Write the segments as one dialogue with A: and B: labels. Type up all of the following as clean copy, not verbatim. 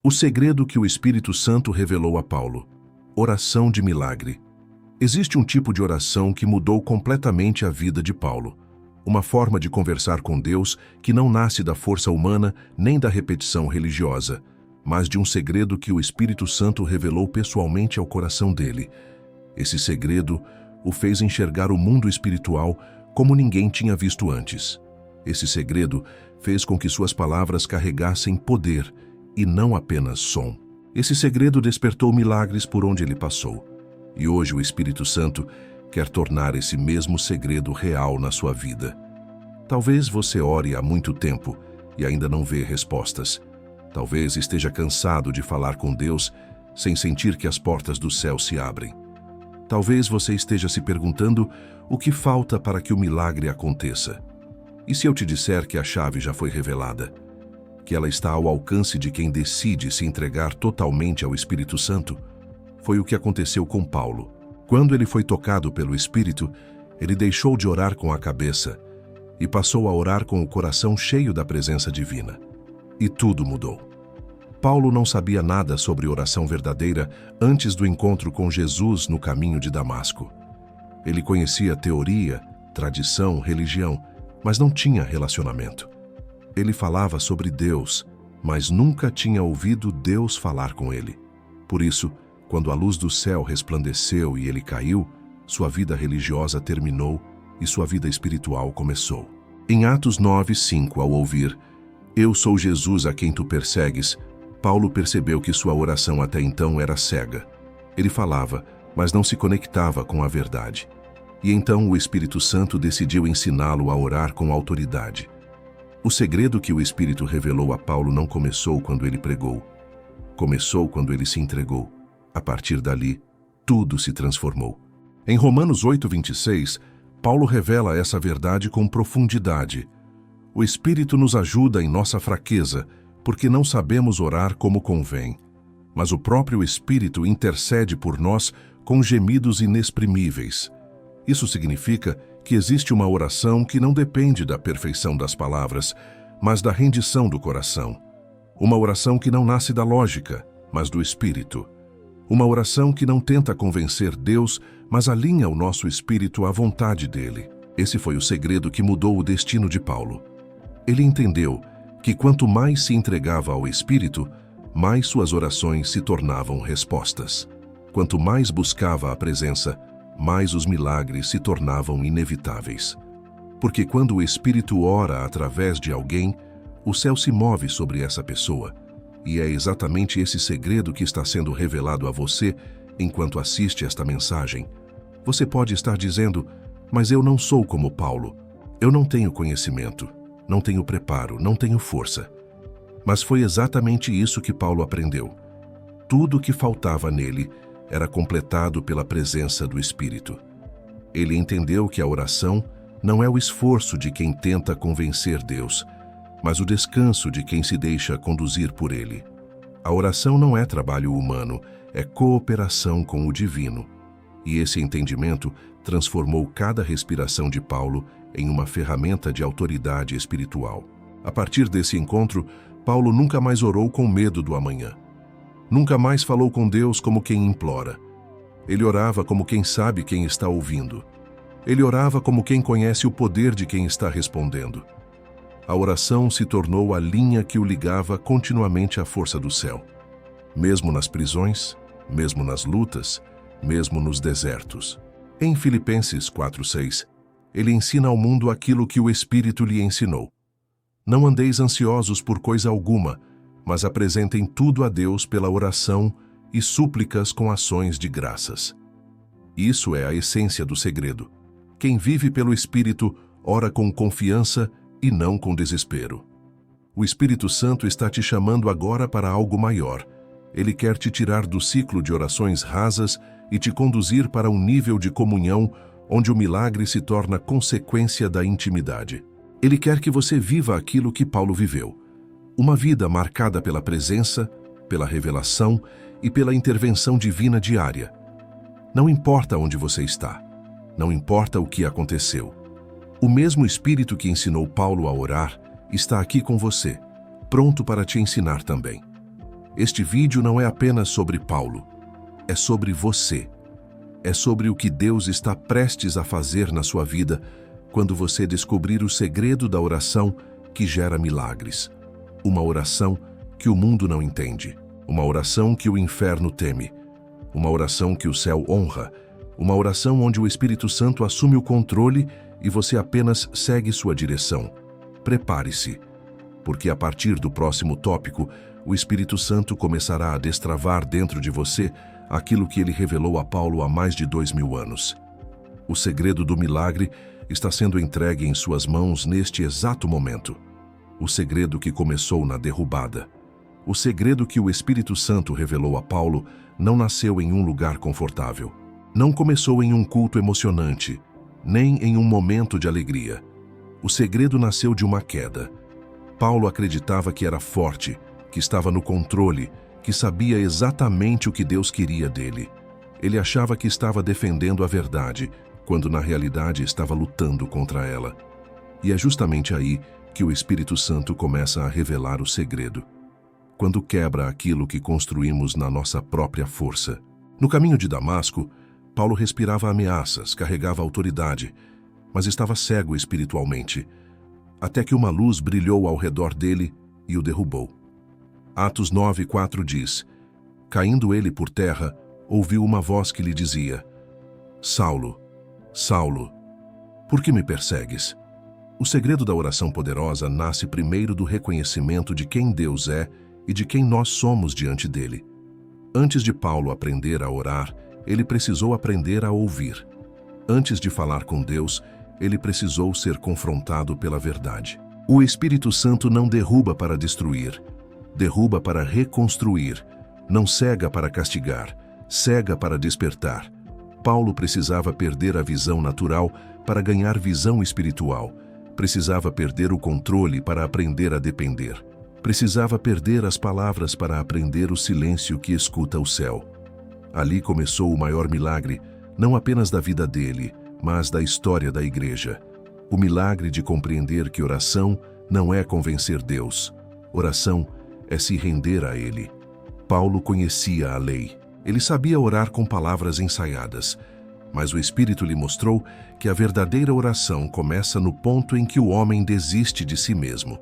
A: O segredo que o Espírito Santo revelou a Paulo. Oração de milagre. Existe um tipo de oração que mudou completamente a vida de Paulo. Uma forma de conversar com Deus que não nasce da força humana nem da repetição religiosa, mas de um segredo que o Espírito Santo revelou pessoalmente ao coração dele. Esse segredo o fez enxergar o mundo espiritual como ninguém tinha visto antes. Esse segredo fez com que suas palavras carregassem poder e não apenas som. Esse segredo despertou milagres por onde ele passou. E hoje o Espírito Santo quer tornar esse mesmo segredo real na sua vida. Talvez você ore há muito tempo e ainda não vê respostas. Talvez esteja cansado de falar com Deus sem sentir que as portas do céu se abrem. Talvez você esteja se perguntando o que falta para que o milagre aconteça. E se eu te disser que a chave já foi revelada? Que ela está ao alcance de quem decide se entregar totalmente ao Espírito Santo? Foi o que aconteceu com Paulo. Quando ele foi tocado pelo Espírito, ele deixou de orar com a cabeça e passou a orar com o coração cheio da presença divina. E tudo mudou. Paulo não sabia nada sobre oração verdadeira antes do encontro com Jesus no caminho de Damasco. Ele conhecia teoria, tradição, religião, mas não tinha relacionamento. Ele falava sobre Deus, mas nunca tinha ouvido Deus falar com ele. Por isso, quando a luz do céu resplandeceu e ele caiu, sua vida religiosa terminou e sua vida espiritual começou. Em Atos 9:5, ao ouvir "Eu sou Jesus a quem tu persegues", Paulo percebeu que sua oração até então era cega. Ele falava, mas não se conectava com a verdade. E então o Espírito Santo decidiu ensiná-lo a orar com autoridade. O segredo que o Espírito revelou a Paulo não começou quando ele pregou. Começou quando ele se entregou. A partir dali, tudo se transformou. Em Romanos 8:26, Paulo revela essa verdade com profundidade. O Espírito nos ajuda em nossa fraqueza, porque não sabemos orar como convém. Mas o próprio Espírito intercede por nós com gemidos inexprimíveis. Isso significa que existe uma oração que não depende da perfeição das palavras, mas da rendição do coração. Uma oração que não nasce da lógica, mas do Espírito. Uma oração que não tenta convencer Deus, mas alinha o nosso espírito à vontade dele. Esse foi o segredo que mudou o destino de Paulo. Ele entendeu que quanto mais se entregava ao Espírito, mais suas orações se tornavam respostas. Quanto mais buscava a presença, mais os milagres se tornavam inevitáveis. Porque quando o Espírito ora através de alguém, o céu se move sobre essa pessoa. E é exatamente esse segredo que está sendo revelado a você enquanto assiste esta mensagem. Você pode estar dizendo, mas eu não sou como Paulo. Eu não tenho conhecimento, não tenho preparo, não tenho força. Mas foi exatamente isso que Paulo aprendeu. Tudo o que faltava nele era completado pela presença do Espírito. Ele entendeu que a oração não é o esforço de quem tenta convencer Deus, mas o descanso de quem se deixa conduzir por ele. A oração não é trabalho humano, é cooperação com o divino. E esse entendimento transformou cada respiração de Paulo em uma ferramenta de autoridade espiritual. A partir desse encontro, Paulo nunca mais orou com medo do amanhã. Nunca mais falou com Deus como quem implora. Ele orava como quem sabe quem está ouvindo. Ele orava como quem conhece o poder de quem está respondendo. A oração se tornou a linha que o ligava continuamente à força do céu. Mesmo nas prisões, mesmo nas lutas, mesmo nos desertos. Em Filipenses 4:6, ele ensina ao mundo aquilo que o Espírito lhe ensinou. Não andeis ansiosos por coisa alguma, mas apresentem tudo a Deus pela oração e súplicas com ações de graças. Isso é a essência do segredo. Quem vive pelo Espírito ora com confiança e não com desespero. O Espírito Santo está te chamando agora para algo maior. Ele quer te tirar do ciclo de orações rasas e te conduzir para um nível de comunhão onde o milagre se torna consequência da intimidade. Ele quer que você viva aquilo que Paulo viveu. Uma vida marcada pela presença, pela revelação e pela intervenção divina diária. Não importa onde você está. Não importa o que aconteceu. O mesmo Espírito que ensinou Paulo a orar está aqui com você, pronto para te ensinar também. Este vídeo não é apenas sobre Paulo, é sobre você. É sobre o que Deus está prestes a fazer na sua vida quando você descobrir o segredo da oração que gera milagres. Uma oração que o mundo não entende, uma oração que o inferno teme, uma oração que o céu honra, uma oração onde o Espírito Santo assume o controle e você apenas segue sua direção. Prepare-se, porque a partir do próximo tópico, o Espírito Santo começará a destravar dentro de você aquilo que ele revelou a Paulo há mais de 2000 anos. O segredo do milagre está sendo entregue em suas mãos neste exato momento. O segredo que começou na derrubada. O segredo que o Espírito Santo revelou a Paulo não nasceu em um lugar confortável. Não começou em um culto emocionante, nem em um momento de alegria. O segredo nasceu de uma queda. Paulo acreditava que era forte, que estava no controle, que sabia exatamente o que Deus queria dele. Ele achava que estava defendendo a verdade, quando na realidade estava lutando contra ela. E é justamente aí que o Espírito Santo começa a revelar o segredo. Quando quebra aquilo que construímos na nossa própria força. No caminho de Damasco, Paulo respirava ameaças, carregava autoridade, mas estava cego espiritualmente, até que uma luz brilhou ao redor dele e o derrubou. Atos 9:4 diz: caindo ele por terra, ouviu uma voz que lhe dizia: Saulo, Saulo, por que me persegues? O segredo da oração poderosa nasce primeiro do reconhecimento de quem Deus é e de quem nós somos diante dele. Antes de Paulo aprender a orar, ele precisou aprender a ouvir. Antes de falar com Deus, ele precisou ser confrontado pela verdade. O Espírito Santo não derruba para destruir, derruba para reconstruir, não cega para castigar, cega para despertar. Paulo precisava perder a visão natural para ganhar visão espiritual. Precisava perder o controle para aprender a depender. Precisava perder as palavras para aprender o silêncio que escuta o céu. Ali começou o maior milagre, não apenas da vida dele, mas da história da igreja. O milagre de compreender que oração não é convencer Deus. Oração é se render a Ele. Paulo conhecia a lei. Ele sabia orar com palavras ensaiadas, mas o Espírito lhe mostrou que a verdadeira oração começa no ponto em que o homem desiste de si mesmo.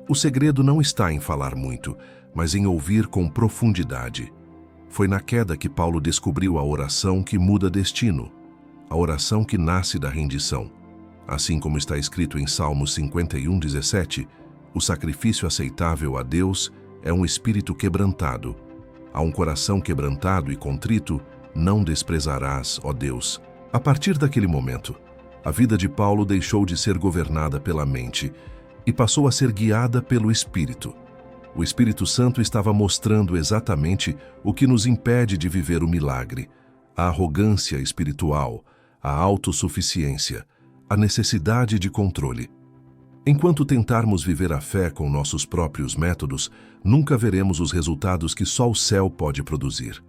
A: O segredo não está em falar muito, mas em ouvir com profundidade. Foi na queda que Paulo descobriu a oração que muda destino, a oração que nasce da rendição. Assim como está escrito em Salmos 51:17, o sacrifício aceitável a Deus é um espírito quebrantado. A um coração quebrantado e contrito, não desprezarás, ó Deus. A partir daquele momento, a vida de Paulo deixou de ser governada pela mente e passou a ser guiada pelo Espírito. O Espírito Santo estava mostrando exatamente o que nos impede de viver o milagre: a arrogância espiritual, a autossuficiência, a necessidade de controle. Enquanto tentarmos viver a fé com nossos próprios métodos, nunca veremos os resultados que só o céu pode produzir.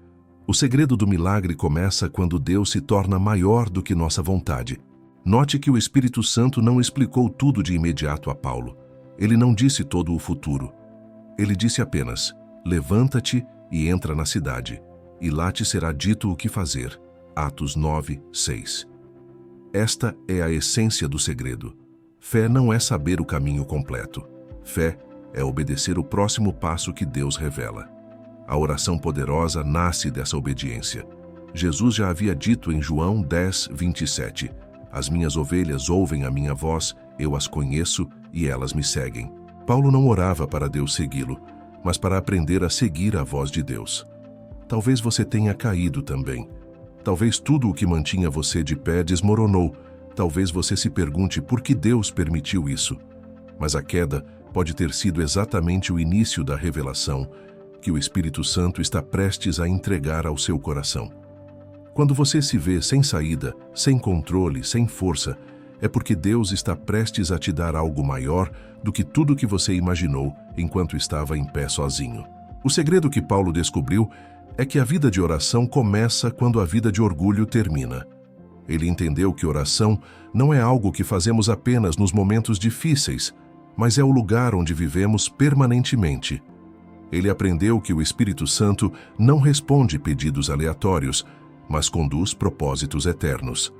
A: O segredo do milagre começa quando Deus se torna maior do que nossa vontade. Note que o Espírito Santo não explicou tudo de imediato a Paulo. Ele não disse todo o futuro. Ele disse apenas: levanta-te e entra na cidade, e lá te será dito o que fazer. Atos 9:6. Esta é a essência do segredo. Fé não é saber o caminho completo. Fé é obedecer o próximo passo que Deus revela. A oração poderosa nasce dessa obediência. Jesus já havia dito em João 10:27, as minhas ovelhas ouvem a minha voz, eu as conheço e elas me seguem. Paulo não orava para Deus segui-lo, mas para aprender a seguir a voz de Deus. Talvez você tenha caído também. Talvez tudo o que mantinha você de pé desmoronou. Talvez você se pergunte por que Deus permitiu isso. Mas a queda pode ter sido exatamente o início da revelação que o Espírito Santo está prestes a entregar ao seu coração. Quando você se vê sem saída, sem controle, sem força, é porque Deus está prestes a te dar algo maior do que tudo que você imaginou enquanto estava em pé sozinho. O segredo que Paulo descobriu é que a vida de oração começa quando a vida de orgulho termina. Ele entendeu que oração não é algo que fazemos apenas nos momentos difíceis, mas é o lugar onde vivemos permanentemente. Ele aprendeu que o Espírito Santo não responde pedidos aleatórios, mas conduz propósitos eternos.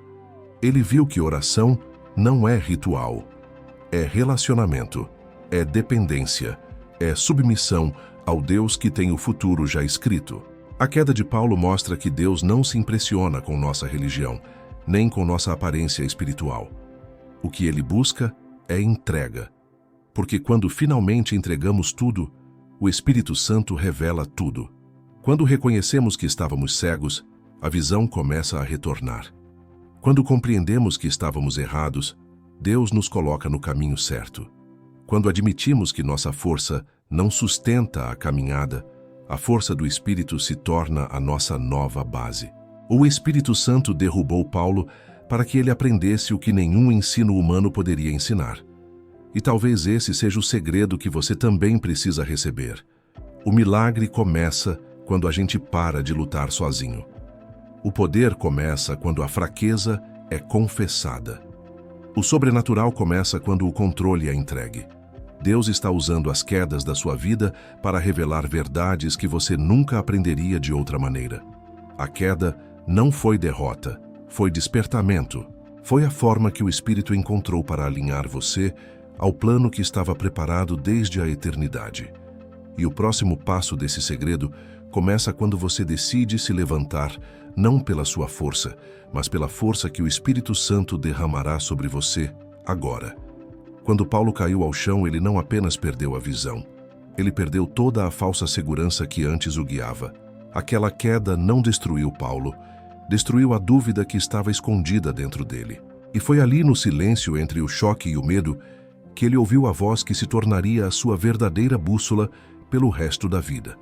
A: Ele viu que oração não é ritual, é relacionamento, é dependência, é submissão ao Deus que tem o futuro já escrito. A queda de Paulo mostra que Deus não se impressiona com nossa religião, nem com nossa aparência espiritual. O que ele busca é entrega, porque quando finalmente entregamos tudo, o Espírito Santo revela tudo. Quando reconhecemos que estávamos cegos, a visão começa a retornar. Quando compreendemos que estávamos errados, Deus nos coloca no caminho certo. Quando admitimos que nossa força não sustenta a caminhada, a força do Espírito se torna a nossa nova base. O Espírito Santo derrubou Paulo para que ele aprendesse o que nenhum ensino humano poderia ensinar. E talvez esse seja o segredo que você também precisa receber. O milagre começa quando a gente para de lutar sozinho. O poder começa quando a fraqueza é confessada. O sobrenatural começa quando o controle é entregue. Deus está usando as quedas da sua vida para revelar verdades que você nunca aprenderia de outra maneira. A queda não foi derrota, foi despertamento. Foi a forma que o Espírito encontrou para alinhar você ao plano que estava preparado desde a eternidade. E o próximo passo desse segredo começa quando você decide se levantar, não pela sua força, mas pela força que o Espírito Santo derramará sobre você agora. Quando Paulo caiu ao chão, ele não apenas perdeu a visão, ele perdeu toda a falsa segurança que antes o guiava. Aquela queda não destruiu Paulo, destruiu a dúvida que estava escondida dentro dele. E foi ali no silêncio entre o choque e o medo que ele ouviu a voz que se tornaria a sua verdadeira bússola pelo resto da vida.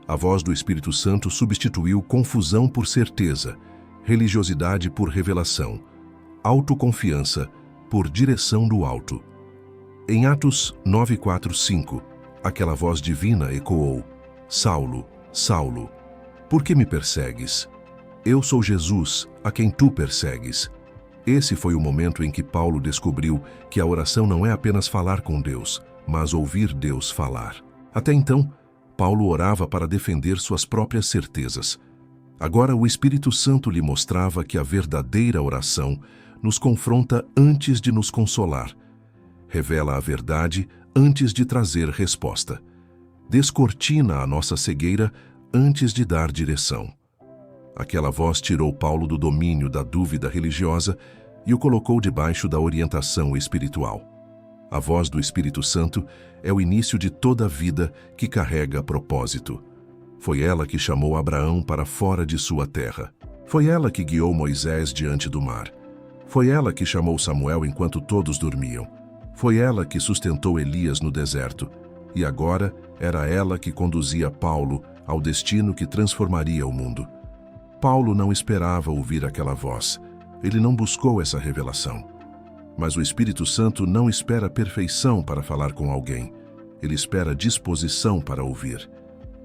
A: A voz do Espírito Santo substituiu confusão por certeza, religiosidade por revelação, autoconfiança por direção do alto. Em Atos 9:4-5, aquela voz divina ecoou: Saulo, Saulo, por que me persegues? Eu sou Jesus, a quem tu persegues. Esse foi o momento em que Paulo descobriu que a oração não é apenas falar com Deus, mas ouvir Deus falar. Até então, Paulo orava para defender suas próprias certezas. Agora o Espírito Santo lhe mostrava que a verdadeira oração nos confronta antes de nos consolar. Revela a verdade antes de trazer resposta. Descortina a nossa cegueira antes de dar direção. Aquela voz tirou Paulo do domínio da dúvida religiosa e o colocou debaixo da orientação espiritual. A voz do Espírito Santo é o início de toda a vida que carrega propósito. Foi ela que chamou Abraão para fora de sua terra. Foi ela que guiou Moisés diante do mar. Foi ela que chamou Samuel enquanto todos dormiam. Foi ela que sustentou Elias no deserto. E agora era ela que conduzia Paulo ao destino que transformaria o mundo. Paulo não esperava ouvir aquela voz. Ele não buscou essa revelação. Mas o Espírito Santo não espera perfeição para falar com alguém. Ele espera disposição para ouvir.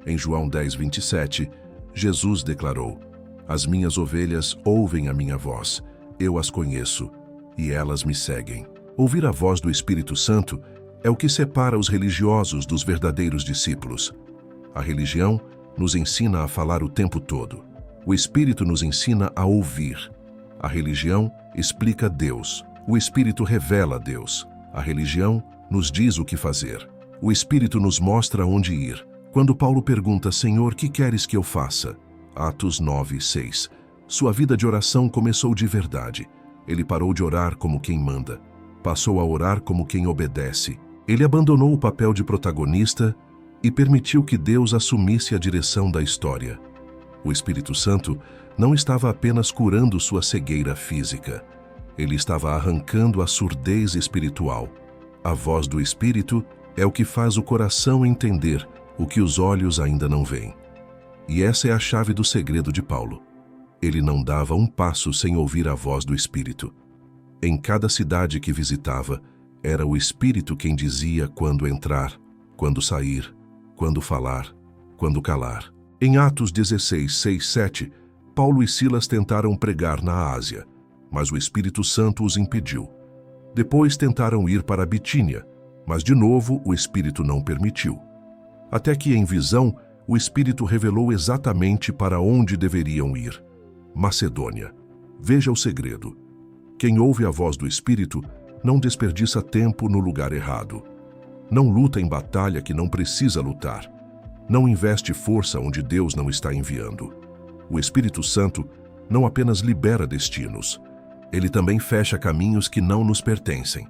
A: Em João 10:27, Jesus declarou: As minhas ovelhas ouvem a minha voz. Eu as conheço, e elas me seguem. Ouvir a voz do Espírito Santo é o que separa os religiosos dos verdadeiros discípulos. A religião nos ensina a falar o tempo todo. O Espírito nos ensina a ouvir. A religião explica Deus. O Espírito revela Deus. A religião nos diz o que fazer. O Espírito nos mostra onde ir. Quando Paulo pergunta: Senhor, que queres que eu faça? Atos 9:6. Sua vida de oração começou de verdade. Ele parou de orar como quem manda. Passou a orar como quem obedece. Ele abandonou o papel de protagonista e permitiu que Deus assumisse a direção da história. O Espírito Santo não estava apenas curando sua cegueira física. Ele estava arrancando a surdez espiritual. A voz do Espírito é o que faz o coração entender o que os olhos ainda não veem. E essa é a chave do segredo de Paulo. Ele não dava um passo sem ouvir a voz do Espírito. Em cada cidade que visitava, era o Espírito quem dizia quando entrar, quando sair, quando falar, quando calar. Em Atos 16:6-7, Paulo e Silas tentaram pregar na Ásia, mas o Espírito Santo os impediu. Depois tentaram ir para a Bitínia, mas de novo o Espírito não permitiu. até que, em visão, o Espírito revelou exatamente para onde deveriam ir. Macedônia. Veja o segredo. Quem ouve a voz do Espírito não desperdiça tempo no lugar errado. Não luta em batalha que não precisa lutar. Não investe força onde Deus não está enviando. O Espírito Santo não apenas libera destinos, ele também fecha caminhos que não nos pertencem.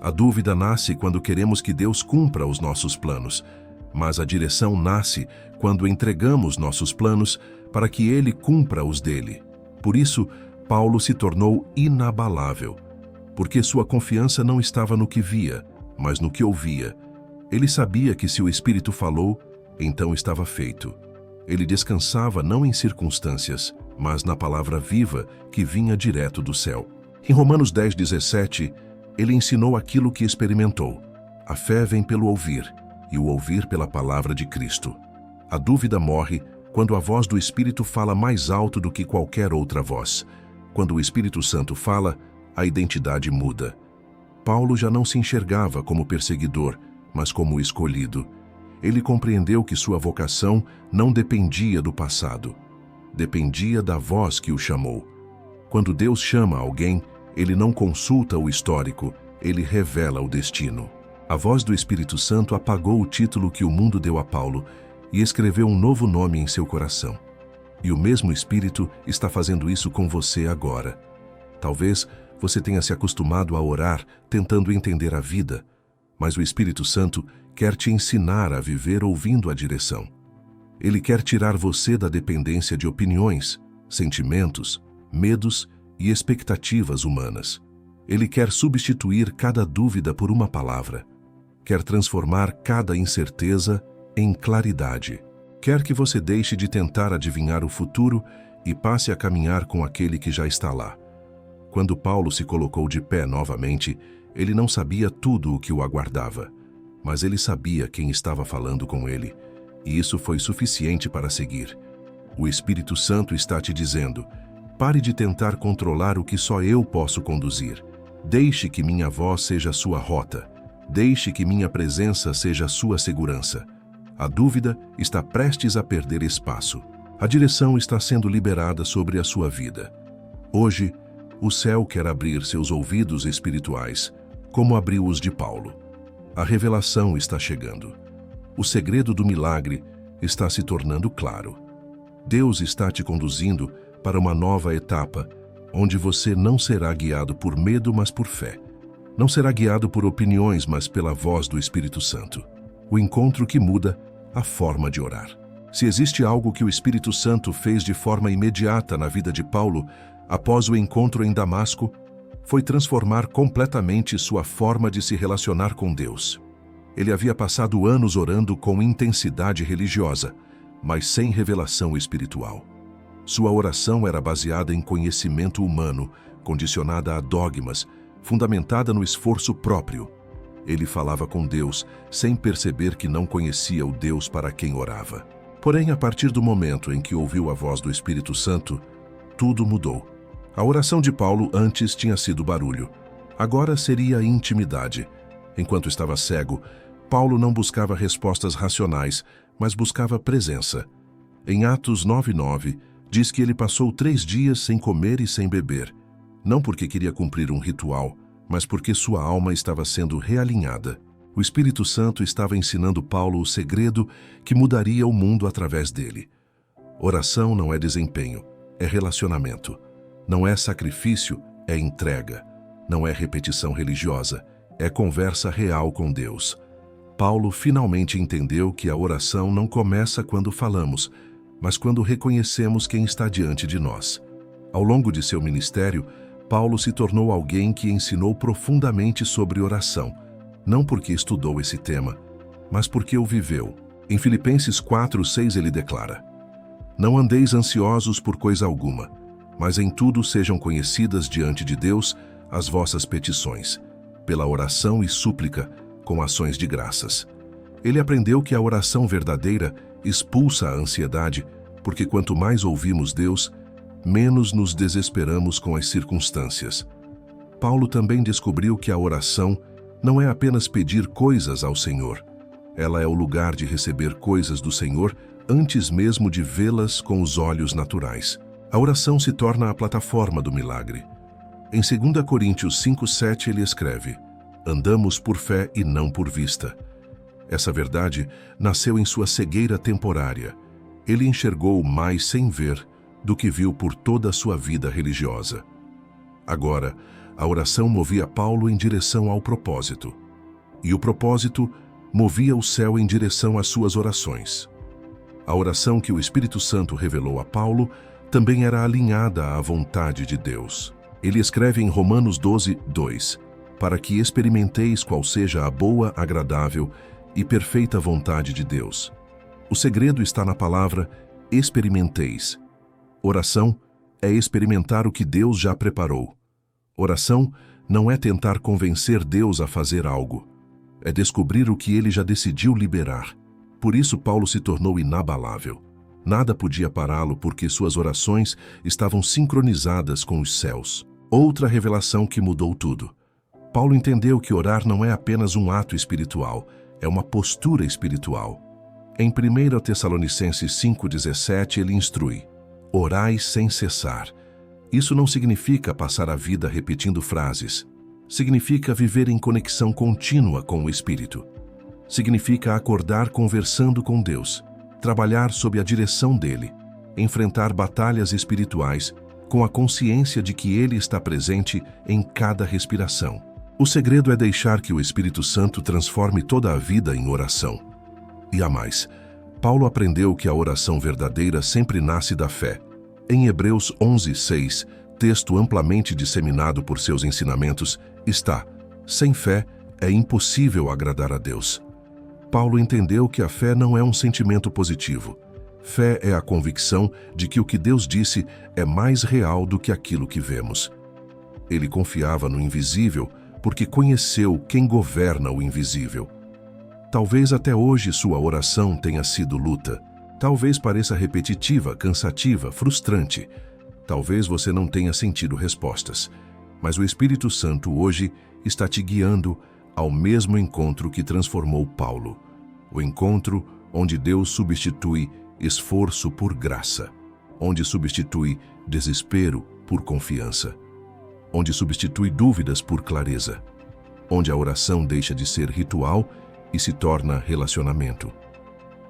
A: A dúvida nasce quando queremos que Deus cumpra os nossos planos, mas a direção nasce quando entregamos nossos planos para que Ele cumpra os dele. Por isso, Paulo se tornou inabalável, porque sua confiança não estava no que via, mas no que ouvia. Ele sabia que se o Espírito falou, então estava feito. Ele descansava não em circunstâncias, mas na palavra viva que vinha direto do céu. Em Romanos 10:17, ele ensinou aquilo que experimentou. A fé vem pelo ouvir, e o ouvir pela palavra de Cristo. A dúvida morre quando a voz do Espírito fala mais alto do que qualquer outra voz. Quando o Espírito Santo fala, a identidade muda. Paulo já não se enxergava como perseguidor, mas como escolhido. Ele compreendeu que sua vocação não dependia do passado. Dependia da voz que o chamou. Quando Deus chama alguém, ele não consulta o histórico, ele revela o destino. A voz do Espírito Santo apagou o título que o mundo deu a Paulo e escreveu um novo nome em seu coração. E o mesmo Espírito está fazendo isso com você agora. Talvez você tenha se acostumado a orar tentando entender a vida, mas o Espírito Santo quer te ensinar a viver ouvindo a direção. Ele quer tirar você da dependência de opiniões, sentimentos, medos e expectativas humanas. Ele quer substituir cada dúvida por uma palavra. Quer transformar cada incerteza em claridade. Quer que você deixe de tentar adivinhar o futuro e passe a caminhar com aquele que já está lá. Quando Paulo se colocou de pé novamente, ele não sabia tudo o que o aguardava, mas ele sabia quem estava falando com ele, e isso foi suficiente para seguir. O Espírito Santo está te dizendo: pare de tentar controlar o que só eu posso conduzir. Deixe que minha voz seja a sua rota. Deixe que minha presença seja a sua segurança. A dúvida está prestes a perder espaço. A direção está sendo liberada sobre a sua vida. Hoje, o céu quer abrir seus ouvidos espirituais, como abriu os de Paulo. A revelação está chegando. O segredo do milagre está se tornando claro. Deus está te conduzindo para uma nova etapa, onde você não será guiado por medo, mas por fé. Não será guiado por opiniões, mas pela voz do Espírito Santo. O encontro que muda a forma de orar. Se existe algo que o Espírito Santo fez de forma imediata na vida de Paulo, após o encontro em Damasco, foi transformar completamente sua forma de se relacionar com Deus. Ele havia passado anos orando com intensidade religiosa, mas sem revelação espiritual. Sua oração era baseada em conhecimento humano, condicionada a dogmas, fundamentada no esforço próprio. Ele falava com Deus sem perceber que não conhecia o Deus para quem orava. Porém, a partir do momento em que ouviu a voz do Espírito Santo, tudo mudou. A oração de Paulo antes tinha sido barulho. Agora seria intimidade. Enquanto estava cego, Paulo não buscava respostas racionais, mas buscava presença. Em Atos 9:9, diz que ele passou 3 dias sem comer e sem beber, não porque queria cumprir um ritual, mas porque sua alma estava sendo realinhada. O Espírito Santo estava ensinando Paulo o segredo que mudaria o mundo através dele. Oração não é desempenho, é relacionamento. Não é sacrifício, é entrega. Não é repetição religiosa, é conversa real com Deus. Paulo finalmente entendeu que a oração não começa quando falamos, mas quando reconhecemos quem está diante de nós. Ao longo de seu ministério, Paulo se tornou alguém que ensinou profundamente sobre oração, não porque estudou esse tema, mas porque o viveu. Em Filipenses 4:6 ele declara: não andeis ansiosos por coisa alguma, mas em tudo sejam conhecidas diante de Deus as vossas petições, pela oração e súplica, com ações de graças. Ele aprendeu que a oração verdadeira expulsa a ansiedade, porque quanto mais ouvimos Deus, menos nos desesperamos com as circunstâncias. Paulo também descobriu que a oração não é apenas pedir coisas ao Senhor. Ela é o lugar de receber coisas do Senhor antes mesmo de vê-las com os olhos naturais. A oração se torna a plataforma do milagre. Em 2 Coríntios 5:7 ele escreve: andamos por fé e não por vista. Essa verdade nasceu em sua cegueira temporária. Ele enxergou mais sem ver do que viu por toda a sua vida religiosa. Agora, a oração movia Paulo em direção ao propósito. E o propósito movia o céu em direção às suas orações. A oração que o Espírito Santo revelou a Paulo também era alinhada à vontade de Deus. Ele escreve em Romanos 12:2, para que experimenteis qual seja a boa, agradável e perfeita vontade de Deus. O segredo está na palavra experimenteis. Oração é experimentar o que Deus já preparou. Oração não é tentar convencer Deus a fazer algo. É descobrir o que ele já decidiu liberar. Por isso Paulo se tornou inabalável. Nada podia pará-lo porque suas orações estavam sincronizadas com os céus. Outra revelação que mudou tudo. Paulo entendeu que orar não é apenas um ato espiritual, é uma postura espiritual. Em 1 Tessalonicenses 5:17 ele instrui: orai sem cessar. Isso não significa passar a vida repetindo frases. Significa viver em conexão contínua com o Espírito. Significa acordar conversando com Deus, trabalhar sob a direção dele, enfrentar batalhas espirituais com a consciência de que ele está presente em cada respiração. O segredo é deixar que o Espírito Santo transforme toda a vida em oração. E há mais. Paulo aprendeu que a oração verdadeira sempre nasce da fé. Em Hebreus 11:6, texto amplamente disseminado por seus ensinamentos, está: sem fé é impossível agradar a Deus. Paulo entendeu que a fé não é um sentimento positivo. Fé é a convicção de que o que Deus disse é mais real do que aquilo que vemos. Ele confiava no invisível porque conheceu quem governa o invisível. Talvez até hoje sua oração tenha sido luta. Talvez pareça repetitiva, cansativa, frustrante. Talvez você não tenha sentido respostas. Mas o Espírito Santo hoje está te guiando ao mesmo encontro que transformou Paulo. O encontro onde Deus substitui esforço por graça. Onde substitui desespero por confiança. Onde substitui dúvidas por clareza. Onde a oração deixa de ser ritual e se torna relacionamento.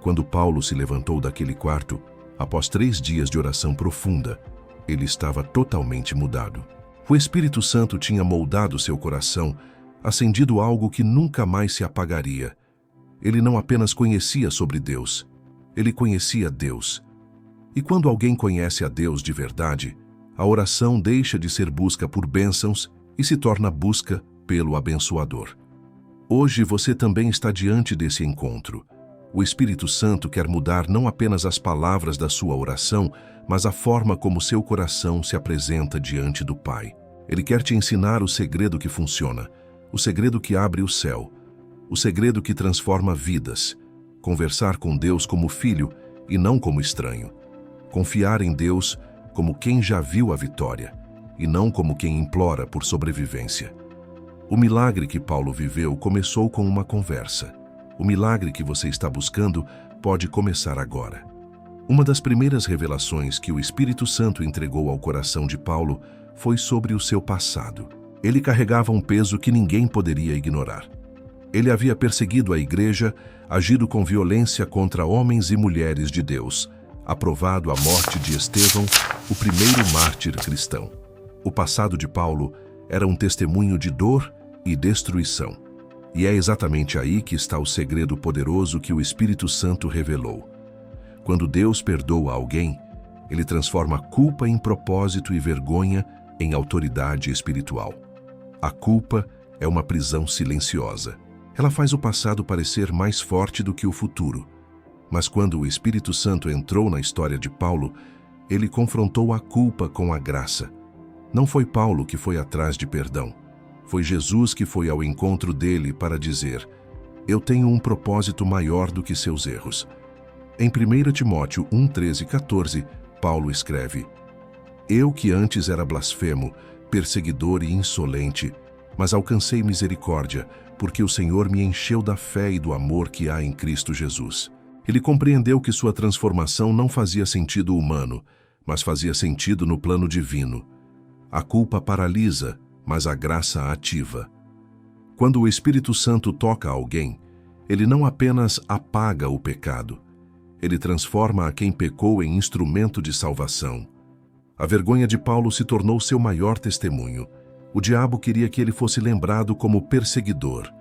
A: Quando Paulo se levantou daquele quarto, após 3 dias de oração profunda, ele estava totalmente mudado. O Espírito Santo tinha moldado seu coração, acendido algo que nunca mais se apagaria. Ele não apenas conhecia sobre Deus, ele conhecia Deus. E quando alguém conhece a Deus de verdade, a oração deixa de ser busca por bênçãos e se torna busca pelo abençoador. Hoje você também está diante desse encontro. O Espírito Santo quer mudar não apenas as palavras da sua oração, mas a forma como seu coração se apresenta diante do Pai. Ele quer te ensinar o segredo que funciona, o segredo que abre o céu, o segredo que transforma vidas. Conversar com Deus como filho e não como estranho. Confiar em Deus como quem já viu a vitória e não como quem implora por sobrevivência. O milagre que Paulo viveu começou com uma conversa. O milagre que você está buscando pode começar agora. Uma das primeiras revelações que o Espírito Santo entregou ao coração de Paulo foi sobre o seu passado. Ele carregava um peso que ninguém poderia ignorar. Ele havia perseguido a igreja, agido com violência contra homens e mulheres de Deus, aprovado a morte de Estevão, o primeiro mártir cristão. O passado de Paulo era um testemunho de dor e destruição. E é exatamente aí que está o segredo poderoso que o Espírito Santo revelou. Quando Deus perdoa alguém, ele transforma culpa em propósito e vergonha em autoridade espiritual. A culpa é uma prisão silenciosa. Ela faz o passado parecer mais forte do que o futuro. Mas quando o Espírito Santo entrou na história de Paulo, ele confrontou a culpa com a graça. Não foi Paulo que foi atrás de perdão. Foi Jesus que foi ao encontro dele para dizer: eu tenho um propósito maior do que seus erros. Em 1 Timóteo 1:13-14, Paulo escreve: eu que antes era blasfemo, perseguidor e insolente, mas alcancei misericórdia, porque o Senhor me encheu da fé e do amor que há em Cristo Jesus. Ele compreendeu que sua transformação não fazia sentido humano, mas fazia sentido no plano divino. A culpa paralisa, mas a graça ativa. Quando o Espírito Santo toca alguém, ele não apenas apaga o pecado, ele transforma a quem pecou em instrumento de salvação. A vergonha de Paulo se tornou seu maior testemunho. O diabo queria que ele fosse lembrado como perseguidor.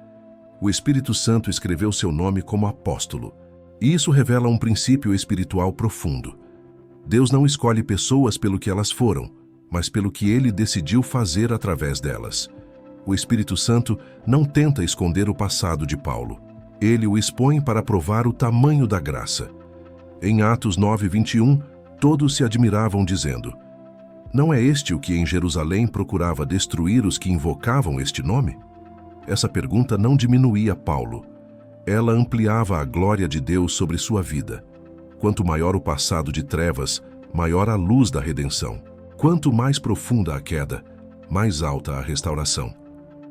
A: O Espírito Santo escreveu seu nome como apóstolo. E isso revela um princípio espiritual profundo. Deus não escolhe pessoas pelo que elas foram, mas pelo que ele decidiu fazer através delas. O Espírito Santo não tenta esconder o passado de Paulo. Ele o expõe para provar o tamanho da graça. Em Atos 9:21, todos se admiravam dizendo: não é este o que em Jerusalém procurava destruir os que invocavam este nome? Essa pergunta não diminuía Paulo. Ela ampliava a glória de Deus sobre sua vida. Quanto maior o passado de trevas, maior a luz da redenção. Quanto mais profunda a queda, mais alta a restauração.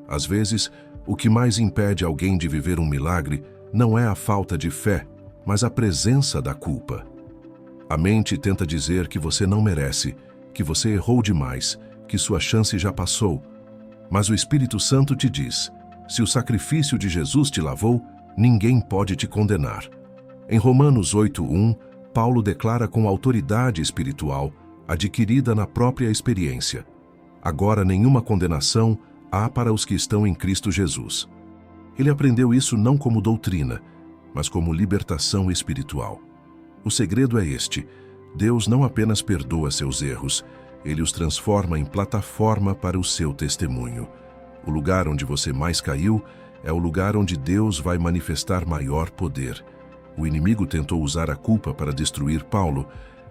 A: Às vezes, o que mais impede alguém de viver um milagre não é a falta de fé, mas a presença da culpa. A mente tenta dizer que você não merece, que você errou demais, que sua chance já passou. Mas o Espírito Santo te diz: se o sacrifício de Jesus te lavou, ninguém pode te condenar. Em Romanos 8:1, Paulo declara com autoridade espiritual, adquirida na própria experiência: agora nenhuma condenação há para os que estão em Cristo Jesus. Ele aprendeu isso não como doutrina, mas como libertação espiritual. O segredo é este: Deus não apenas perdoa seus erros, Ele os transforma em plataforma para o seu testemunho. O lugar onde você mais caiu é o lugar onde Deus vai manifestar maior poder. O inimigo tentou usar a culpa para destruir Paulo,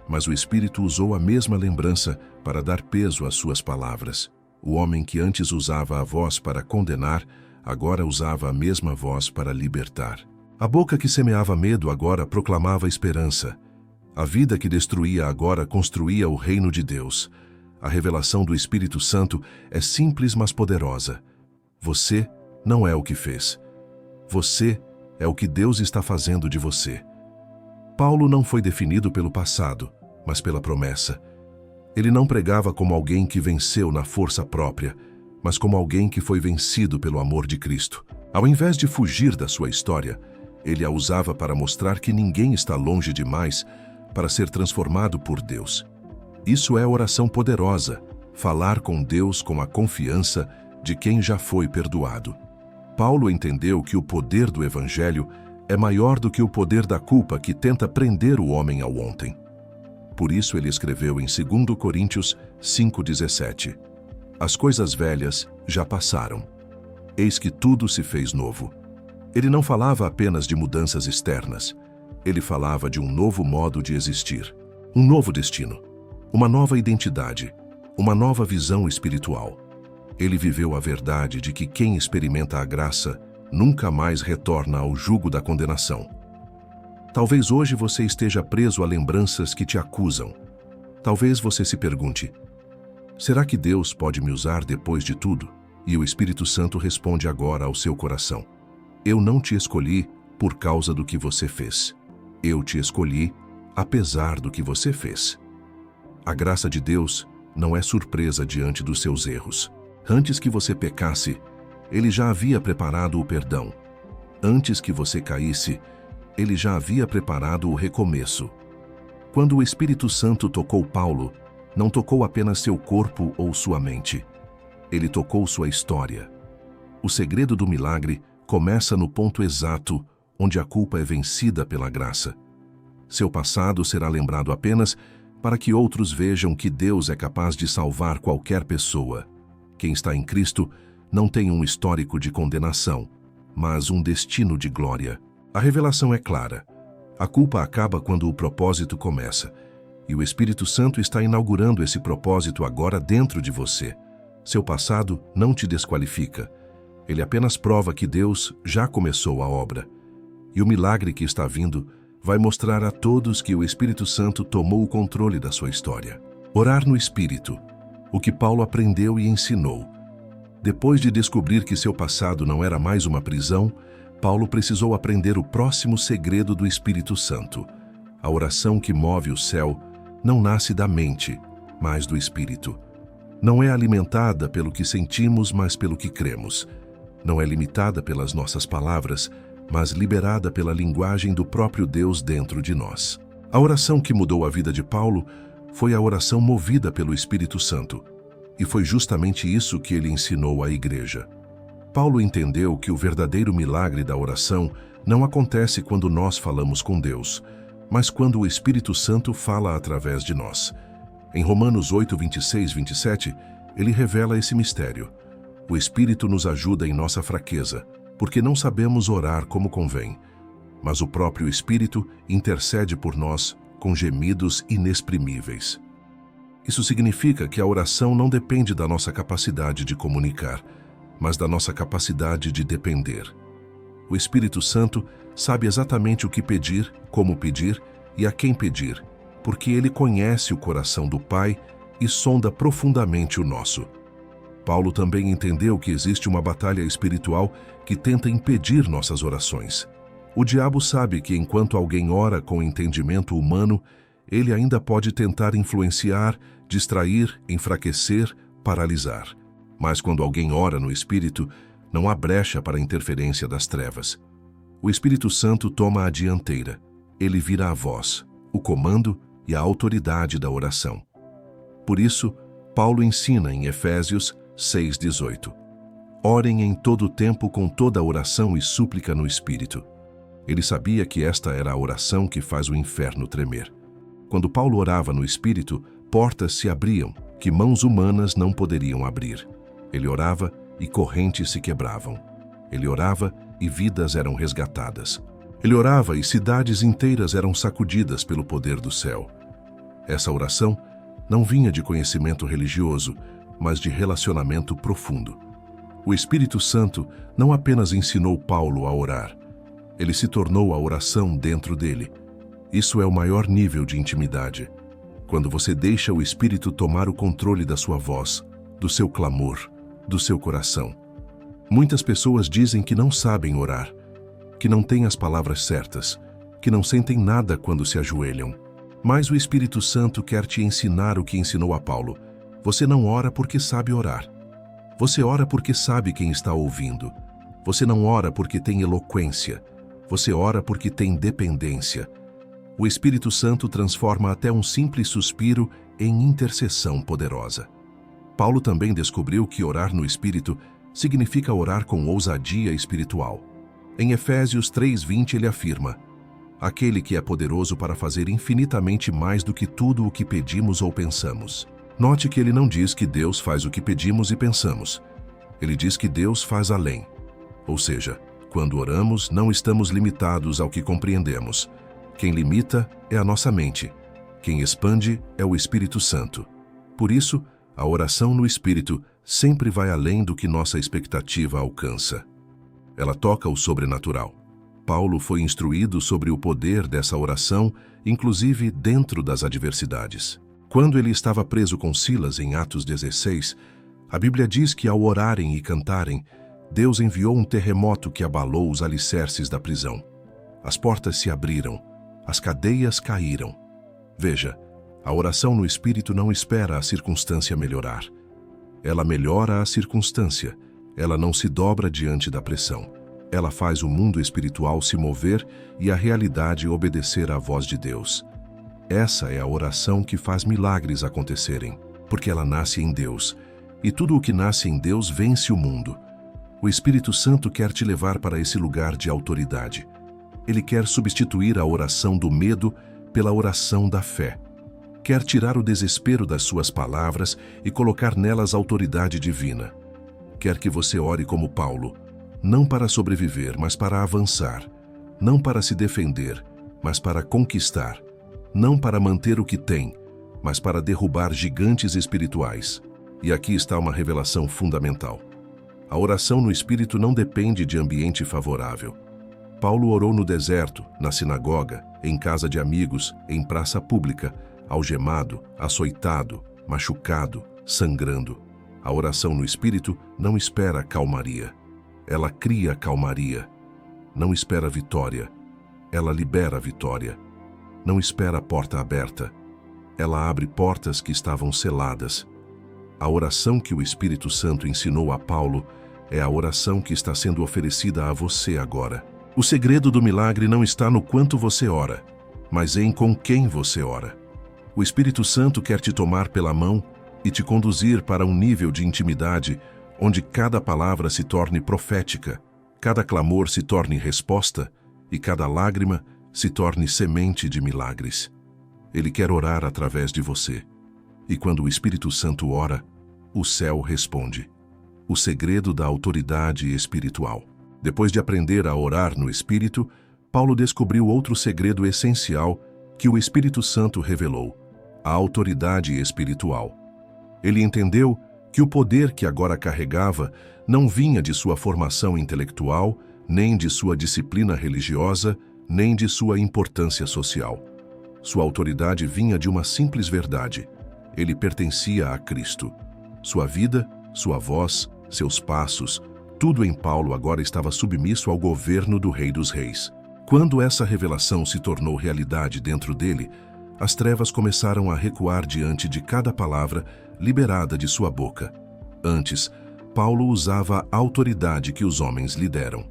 A: mas o Espírito usou a mesma lembrança para dar peso às suas palavras. O homem que antes usava a voz para condenar, agora usava a mesma voz para libertar. A boca que semeava medo agora proclamava esperança. A vida que destruía agora construía o reino de Deus. A revelação do Espírito Santo é simples, mas poderosa. Você não é o que fez. Você é o que Deus está fazendo de você. Paulo não foi definido pelo passado, mas pela promessa. Ele não pregava como alguém que venceu na força própria, mas como alguém que foi vencido pelo amor de Cristo. Ao invés de fugir da sua história, ele a usava para mostrar que ninguém está longe demais para ser transformado por Deus. Isso é oração poderosa, falar com Deus com a confiança de quem já foi perdoado. Paulo entendeu que o poder do Evangelho é maior do que o poder da culpa que tenta prender o homem ao ontem. Por isso ele escreveu em 2 Coríntios 5:17: as coisas velhas já passaram. Eis que tudo se fez novo. Ele não falava apenas de mudanças externas. Ele falava de um novo modo de existir, um novo destino, uma nova identidade, uma nova visão espiritual. Ele viveu a verdade de que quem experimenta a graça nunca mais retorna ao jugo da condenação. Talvez hoje você esteja preso a lembranças que te acusam. Talvez você se pergunte: será que Deus pode me usar depois de tudo? E o Espírito Santo responde agora ao seu coração: eu não te escolhi por causa do que você fez. Eu te escolhi apesar do que você fez. A graça de Deus não é surpresa diante dos seus erros. Antes que você pecasse, Ele já havia preparado o perdão. Antes que você caísse, Ele já havia preparado o recomeço. Quando o Espírito Santo tocou Paulo, não tocou apenas seu corpo ou sua mente. Ele tocou sua história. O segredo do milagre começa no ponto exato onde a culpa é vencida pela graça. Seu passado será lembrado apenas para que outros vejam que Deus é capaz de salvar qualquer pessoa. Quem está em Cristo não tem um histórico de condenação, mas um destino de glória. A revelação é clara. A culpa acaba quando o propósito começa, e o Espírito Santo está inaugurando esse propósito agora dentro de você. Seu passado não te desqualifica. Ele apenas prova que Deus já começou a obra. E o milagre que está vindo vai mostrar a todos que o Espírito Santo tomou o controle da sua história. Orar no Espírito, o que Paulo aprendeu e ensinou. Depois de descobrir que seu passado não era mais uma prisão, Paulo precisou aprender o próximo segredo do Espírito Santo. A oração que move o céu não nasce da mente, mas do Espírito. Não é alimentada pelo que sentimos, mas pelo que cremos. Não é limitada pelas nossas palavras, mas liberada pela linguagem do próprio Deus dentro de nós. A oração que mudou a vida de Paulo foi a oração movida pelo Espírito Santo. E foi justamente isso que ele ensinou à igreja. Paulo entendeu que o verdadeiro milagre da oração não acontece quando nós falamos com Deus, mas quando o Espírito Santo fala através de nós. Em Romanos 8, 26, 27, ele revela esse mistério. O Espírito nos ajuda em nossa fraqueza, porque não sabemos orar como convém. Mas o próprio Espírito intercede por nós com gemidos inexprimíveis. Isso significa que a oração não depende da nossa capacidade de comunicar, mas da nossa capacidade de depender. O Espírito Santo sabe exatamente o que pedir, como pedir e a quem pedir, porque ele conhece o coração do Pai e sonda profundamente o nosso. Paulo também entendeu que existe uma batalha espiritual que tenta impedir nossas orações. O diabo sabe que enquanto alguém ora com entendimento humano, ele ainda pode tentar influenciar, distrair, enfraquecer, paralisar. Mas quando alguém ora no Espírito, não há brecha para a interferência das trevas. O Espírito Santo toma a dianteira. Ele vira a voz, o comando e a autoridade da oração. Por isso, Paulo ensina em Efésios 6,18: Orem em todo o tempo com toda oração e súplica no Espírito. Ele sabia que esta era a oração que faz o inferno tremer. Quando Paulo orava no Espírito, portas se abriam que mãos humanas não poderiam abrir. Ele orava e correntes se quebravam. Ele orava e vidas eram resgatadas. Ele orava e cidades inteiras eram sacudidas pelo poder do céu. Essa oração não vinha de conhecimento religioso, mas de relacionamento profundo. O Espírito Santo não apenas ensinou Paulo a orar, ele se tornou a oração dentro dele. Isso é o maior nível de intimidade. Quando você deixa o Espírito tomar o controle da sua voz, do seu clamor, do seu coração. Muitas pessoas dizem que não sabem orar, que não têm as palavras certas, que não sentem nada quando se ajoelham. Mas o Espírito Santo quer te ensinar o que ensinou a Paulo. Você não ora porque sabe orar. Você ora porque sabe quem está ouvindo. Você não ora porque tem eloquência. Você ora porque tem dependência. O Espírito Santo transforma até um simples suspiro em intercessão poderosa. Paulo também descobriu que orar no Espírito significa orar com ousadia espiritual. Em Efésios 3:20 ele afirma: Aquele que é poderoso para fazer infinitamente mais do que tudo o que pedimos ou pensamos. Note que ele não diz que Deus faz o que pedimos e pensamos. Ele diz que Deus faz além. Ou seja, quando oramos, não estamos limitados ao que compreendemos. Quem limita é a nossa mente. Quem expande é o Espírito Santo. Por isso, a oração no Espírito sempre vai além do que nossa expectativa alcança. Ela toca o sobrenatural. Paulo foi instruído sobre o poder dessa oração, inclusive dentro das adversidades. Quando ele estava preso com Silas em Atos 16, a Bíblia diz que ao orarem e cantarem, Deus enviou um terremoto que abalou os alicerces da prisão. As portas se abriram, as cadeias caíram. Veja, a oração no Espírito não espera a circunstância melhorar. Ela melhora a circunstância, ela não se dobra diante da pressão. Ela faz o mundo espiritual se mover e a realidade obedecer à voz de Deus. Essa é a oração que faz milagres acontecerem, porque ela nasce em Deus, e tudo o que nasce em Deus vence o mundo. O Espírito Santo quer te levar para esse lugar de autoridade. Ele quer substituir a oração do medo pela oração da fé. Quer tirar o desespero das suas palavras e colocar nelas autoridade divina. Quer que você ore como Paulo, não para sobreviver, mas para avançar. Não para se defender, mas para conquistar. Não para manter o que tem, mas para derrubar gigantes espirituais. E aqui está uma revelação fundamental. A oração no Espírito não depende de ambiente favorável. Paulo orou no deserto, na sinagoga, em casa de amigos, em praça pública, algemado, açoitado, machucado, sangrando. A oração no Espírito não espera calmaria. Ela cria calmaria. Não espera vitória. Ela libera a vitória. Não espera a porta aberta. Ela abre portas que estavam seladas. A oração que o Espírito Santo ensinou a Paulo é a oração que está sendo oferecida a você agora. O segredo do milagre não está no quanto você ora, mas em com quem você ora. O Espírito Santo quer te tomar pela mão e te conduzir para um nível de intimidade onde cada palavra se torne profética, cada clamor se torne resposta e cada lágrima se torne semente de milagres. Ele quer orar através de você. E quando o Espírito Santo ora, o céu responde. O segredo da autoridade espiritual. Depois de aprender a orar no Espírito, Paulo descobriu outro segredo essencial que o Espírito Santo revelou: a autoridade espiritual. Ele entendeu que o poder que agora carregava não vinha de sua formação intelectual, nem de sua disciplina religiosa, nem de sua importância social. Sua autoridade vinha de uma simples verdade: ele pertencia a Cristo. Sua vida, sua voz, seus passos, tudo em Paulo agora estava submisso ao governo do Rei dos Reis. Quando essa revelação se tornou realidade dentro dele, as trevas começaram a recuar diante de cada palavra liberada de sua boca. Antes, Paulo usava a autoridade que os homens lhe deram.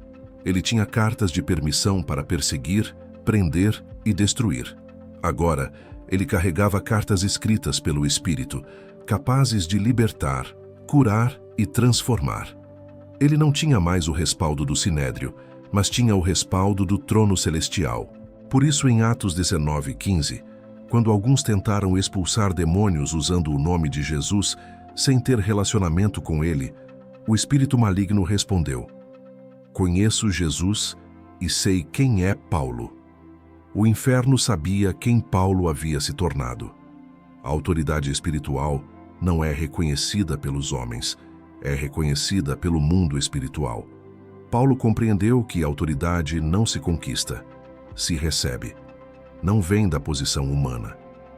A: Ele tinha cartas de permissão para perseguir, prender e destruir. Agora, ele carregava cartas escritas pelo Espírito, capazes de libertar, curar e transformar. Ele não tinha mais o respaldo do Sinédrio, mas tinha o respaldo do trono celestial. Por isso, em Atos 19:15, quando alguns tentaram expulsar demônios usando o nome de Jesus, sem ter relacionamento com ele, o espírito maligno respondeu: "Conheço Jesus e sei quem é Paulo." O inferno sabia quem Paulo havia se tornado. A autoridade espiritual não é reconhecida pelos homens, é reconhecida pelo mundo espiritual. Paulo compreendeu que a autoridade não se conquista, se recebe. Não vem da posição humana,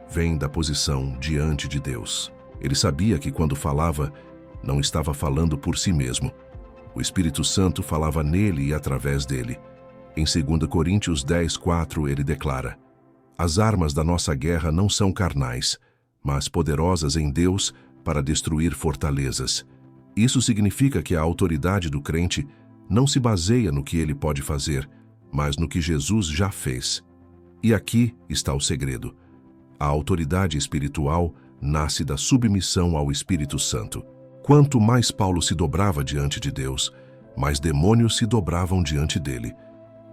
A: vem da posição diante de Deus. Ele sabia que quando falava, não estava falando por si mesmo. O Espírito Santo falava nele e através dele. Em 2 Coríntios 10:4 ele declara: "As armas da nossa guerra não são carnais, mas poderosas em Deus para destruir fortalezas." Isso significa que a autoridade do crente não se baseia no que ele pode fazer, mas no que Jesus já fez. E aqui está o segredo. A autoridade espiritual nasce da submissão ao Espírito Santo. Quanto mais Paulo se dobrava diante de Deus, mais demônios se dobravam diante dele.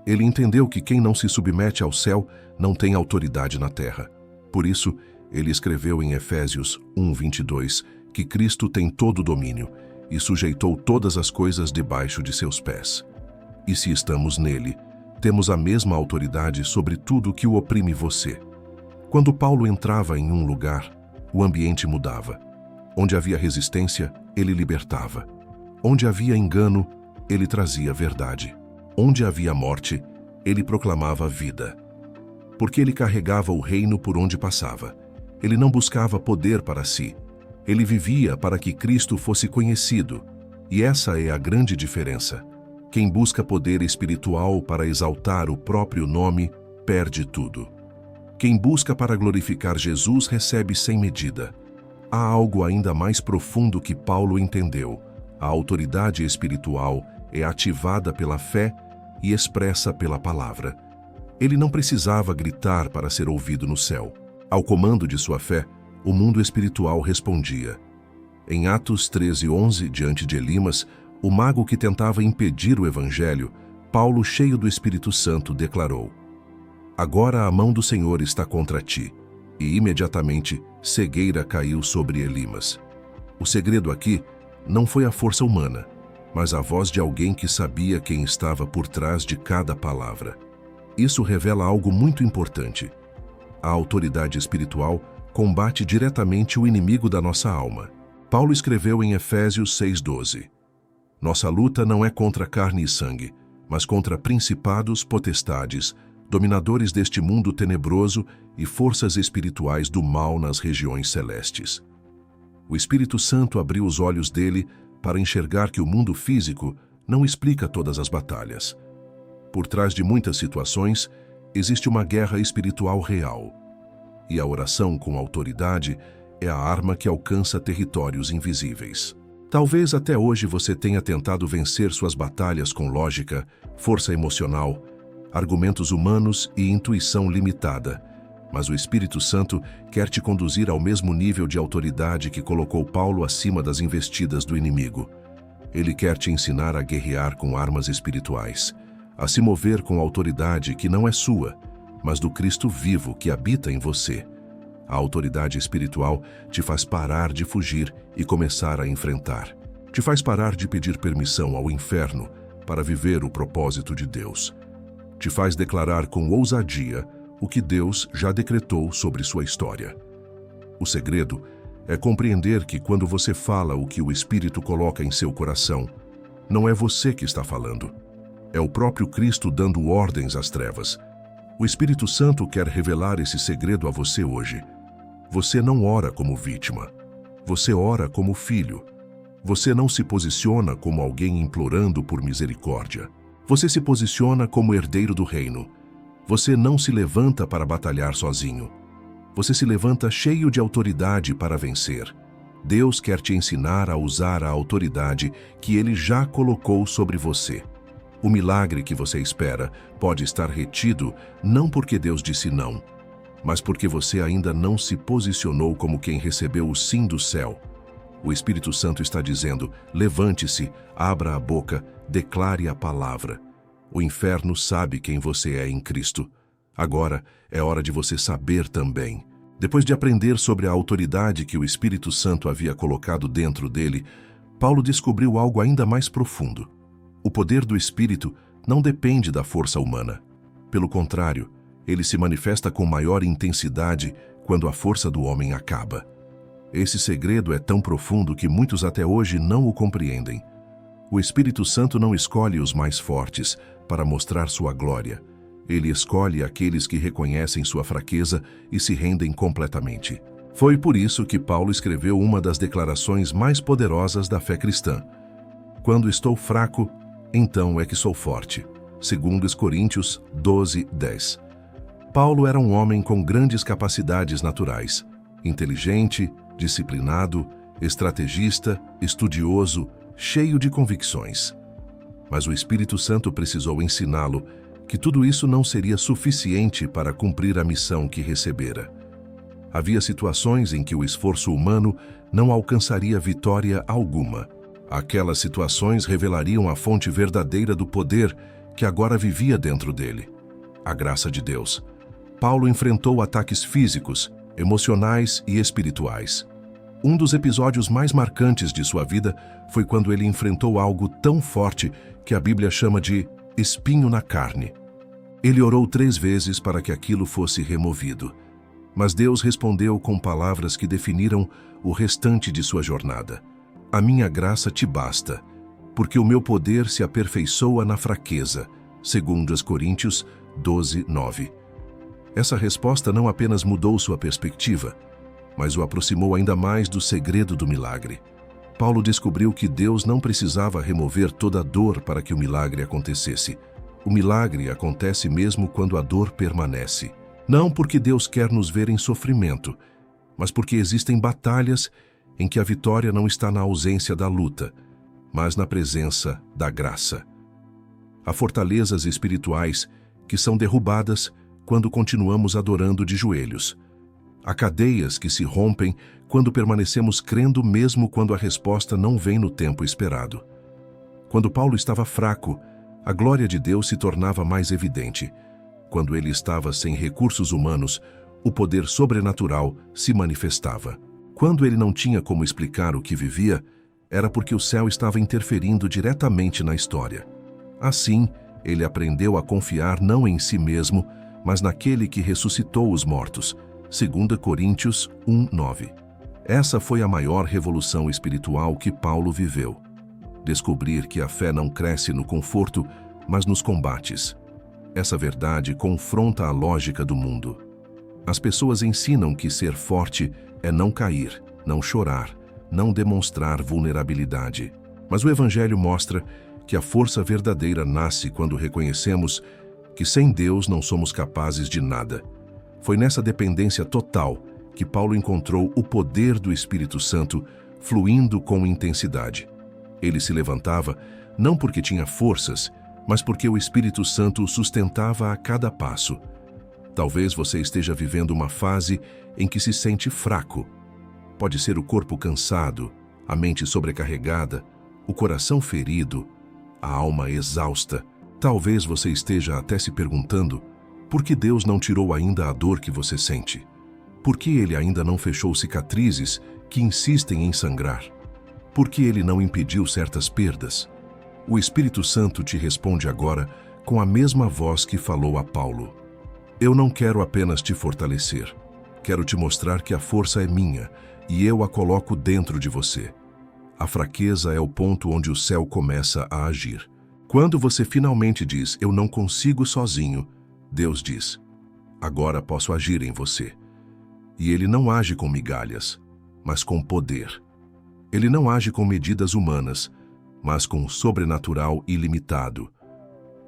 A: Ele entendeu que quem não se submete ao céu não tem autoridade na terra. Por isso, ele escreveu em Efésios 1:22 que Cristo tem todo o domínio e sujeitou todas as coisas debaixo de seus pés. E se estamos nele, temos a mesma autoridade sobre tudo que o oprime você. Quando Paulo entrava em um lugar, o ambiente mudava. Onde havia resistência, ele libertava. Onde havia engano, ele trazia verdade. Onde havia morte, ele proclamava vida. Porque ele carregava o reino por onde passava. Ele não buscava poder para si. Ele vivia para que Cristo fosse conhecido. E essa é a grande diferença. Quem busca poder espiritual para exaltar o próprio nome, perde tudo. Quem busca para glorificar Jesus recebe sem medida. Há algo ainda mais profundo que Paulo entendeu. A autoridade espiritual é ativada pela fé e expressa pela palavra. Ele não precisava gritar para ser ouvido no céu. Ao comando de sua fé, o mundo espiritual respondia. Em Atos 13:11, diante de Elimas, o mago que tentava impedir o evangelho, Paulo, cheio do Espírito Santo, declarou: "Agora a mão do Senhor está contra ti." E imediatamente cegueira caiu sobre Elimas. O segredo aqui não foi a força humana, mas a voz de alguém que sabia quem estava por trás de cada palavra. Isso revela algo muito importante. A autoridade espiritual combate diretamente o inimigo da nossa alma. Paulo escreveu em Efésios 6:12: "Nossa luta não é contra carne e sangue, mas contra principados, potestades, dominadores deste mundo tenebroso e forças espirituais do mal nas regiões celestes." O Espírito Santo abriu os olhos dele para enxergar que o mundo físico não explica todas as batalhas. Por trás de muitas situações, existe uma guerra espiritual real. E a oração com autoridade é a arma que alcança territórios invisíveis. Talvez até hoje você tenha tentado vencer suas batalhas com lógica, força emocional, argumentos humanos e intuição limitada. Mas o Espírito Santo quer te conduzir ao mesmo nível de autoridade que colocou Paulo acima das investidas do inimigo. Ele quer te ensinar a guerrear com armas espirituais, a se mover com autoridade que não é sua, mas do Cristo vivo que habita em você. A autoridade espiritual te faz parar de fugir e começar a enfrentar. Te faz parar de pedir permissão ao inferno para viver o propósito de Deus. Te faz declarar com ousadia o que Deus já decretou sobre sua história. O segredo é compreender que quando você fala o que o Espírito coloca em seu coração, não é você que está falando. É o próprio Cristo dando ordens às trevas. O Espírito Santo quer revelar esse segredo a você hoje. Você não ora como vítima. Você ora como filho. Você não se posiciona como alguém implorando por misericórdia. Você se posiciona como herdeiro do reino. Você não se levanta para batalhar sozinho. Você se levanta cheio de autoridade para vencer. Deus quer te ensinar a usar a autoridade que Ele já colocou sobre você. O milagre que você espera pode estar retido não porque Deus disse não, mas porque você ainda não se posicionou como quem recebeu o sim do céu. O Espírito Santo está dizendo: levante-se, abra a boca, declare a palavra. O inferno sabe quem você é em Cristo. Agora é hora de você saber também. Depois de aprender sobre a autoridade que o Espírito Santo havia colocado dentro dele, Paulo descobriu algo ainda mais profundo. O poder do Espírito não depende da força humana. Pelo contrário, ele se manifesta com maior intensidade quando a força do homem acaba. Esse segredo é tão profundo que muitos até hoje não o compreendem. O Espírito Santo não escolhe os mais fortes para mostrar sua glória. Ele escolhe aqueles que reconhecem sua fraqueza e se rendem completamente. Foi por isso que Paulo escreveu uma das declarações mais poderosas da fé cristã. Quando estou fraco, então é que sou forte. 2 Coríntios 12:10. Paulo era um homem com grandes capacidades naturais, inteligente, disciplinado, estrategista, estudioso, cheio de convicções. Mas o Espírito Santo precisou ensiná-lo que tudo isso não seria suficiente para cumprir a missão que recebera. Havia situações em que o esforço humano não alcançaria vitória alguma. Aquelas situações revelariam a fonte verdadeira do poder que agora vivia dentro dele: a graça de Deus. Paulo enfrentou ataques físicos, emocionais e espirituais. Um dos episódios mais marcantes de sua vida foi quando ele enfrentou algo tão forte que a Bíblia chama de espinho na carne. Ele orou 3 vezes para que aquilo fosse removido, mas Deus respondeu com palavras que definiram o restante de sua jornada. A minha graça te basta, porque o meu poder se aperfeiçoa na fraqueza. 2 Coríntios 12:9. Essa resposta não apenas mudou sua perspectiva, mas o aproximou ainda mais do segredo do milagre. Paulo descobriu que Deus não precisava remover toda a dor para que o milagre acontecesse. O milagre acontece mesmo quando a dor permanece. Não porque Deus quer nos ver em sofrimento, mas porque existem batalhas em que a vitória não está na ausência da luta, mas na presença da graça. Há fortalezas espirituais que são derrubadas quando continuamos adorando de joelhos. Há cadeias que se rompem quando permanecemos crendo mesmo quando a resposta não vem no tempo esperado. Quando Paulo estava fraco, a glória de Deus se tornava mais evidente. Quando ele estava sem recursos humanos, o poder sobrenatural se manifestava. Quando ele não tinha como explicar o que vivia, era porque o céu estava interferindo diretamente na história. Assim, ele aprendeu a confiar não em si mesmo, mas naquele que ressuscitou os mortos. 2 Coríntios 1:9. Essa foi a maior revolução espiritual que Paulo viveu. Descobrir que a fé não cresce no conforto, mas nos combates. Essa verdade confronta a lógica do mundo. As pessoas ensinam que ser forte é não cair, não chorar, não demonstrar vulnerabilidade. Mas o Evangelho mostra que a força verdadeira nasce quando reconhecemos que sem Deus não somos capazes de nada. Foi nessa dependência total que Paulo encontrou o poder do Espírito Santo fluindo com intensidade. Ele se levantava não porque tinha forças, mas porque o Espírito Santo o sustentava a cada passo. Talvez você esteja vivendo uma fase em que se sente fraco. Pode ser o corpo cansado, a mente sobrecarregada, o coração ferido, a alma exausta. Talvez você esteja até se perguntando por que Deus não tirou ainda a dor que você sente? Por que Ele ainda não fechou cicatrizes que insistem em sangrar? Por que Ele não impediu certas perdas? O Espírito Santo te responde agora com a mesma voz que falou a Paulo. Eu não quero apenas te fortalecer. Quero te mostrar que a força é minha e eu a coloco dentro de você. A fraqueza é o ponto onde o céu começa a agir. Quando você finalmente diz, eu não consigo sozinho, Deus diz, agora posso agir em você. E Ele não age com migalhas, mas com poder. Ele não age com medidas humanas, mas com o sobrenatural ilimitado.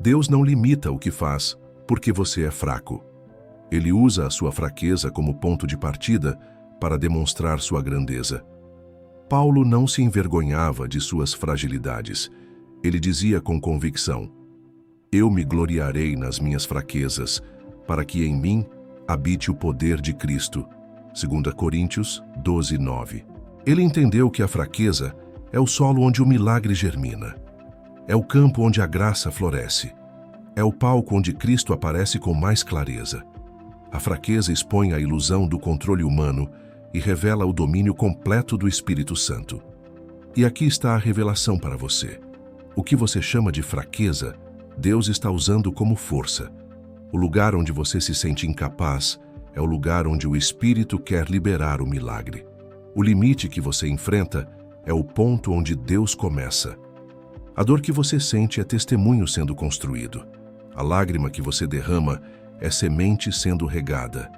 A: Deus não limita o que faz porque você é fraco. Ele usa a sua fraqueza como ponto de partida para demonstrar sua grandeza. Paulo não se envergonhava de suas fragilidades. Ele dizia com convicção, eu me gloriarei nas minhas fraquezas, para que em mim habite o poder de Cristo. 2 Coríntios 12:9. Ele entendeu que a fraqueza é o solo onde o milagre germina. É o campo onde a graça floresce. É o palco onde Cristo aparece com mais clareza. A fraqueza expõe a ilusão do controle humano e revela o domínio completo do Espírito Santo. E aqui está a revelação para você. O que você chama de fraqueza, Deus está usando como força. O lugar onde você se sente incapaz é o lugar onde o Espírito quer liberar o milagre. O limite que você enfrenta é o ponto onde Deus começa. A dor que você sente é testemunho sendo construído. A lágrima que você derrama é semente sendo regada.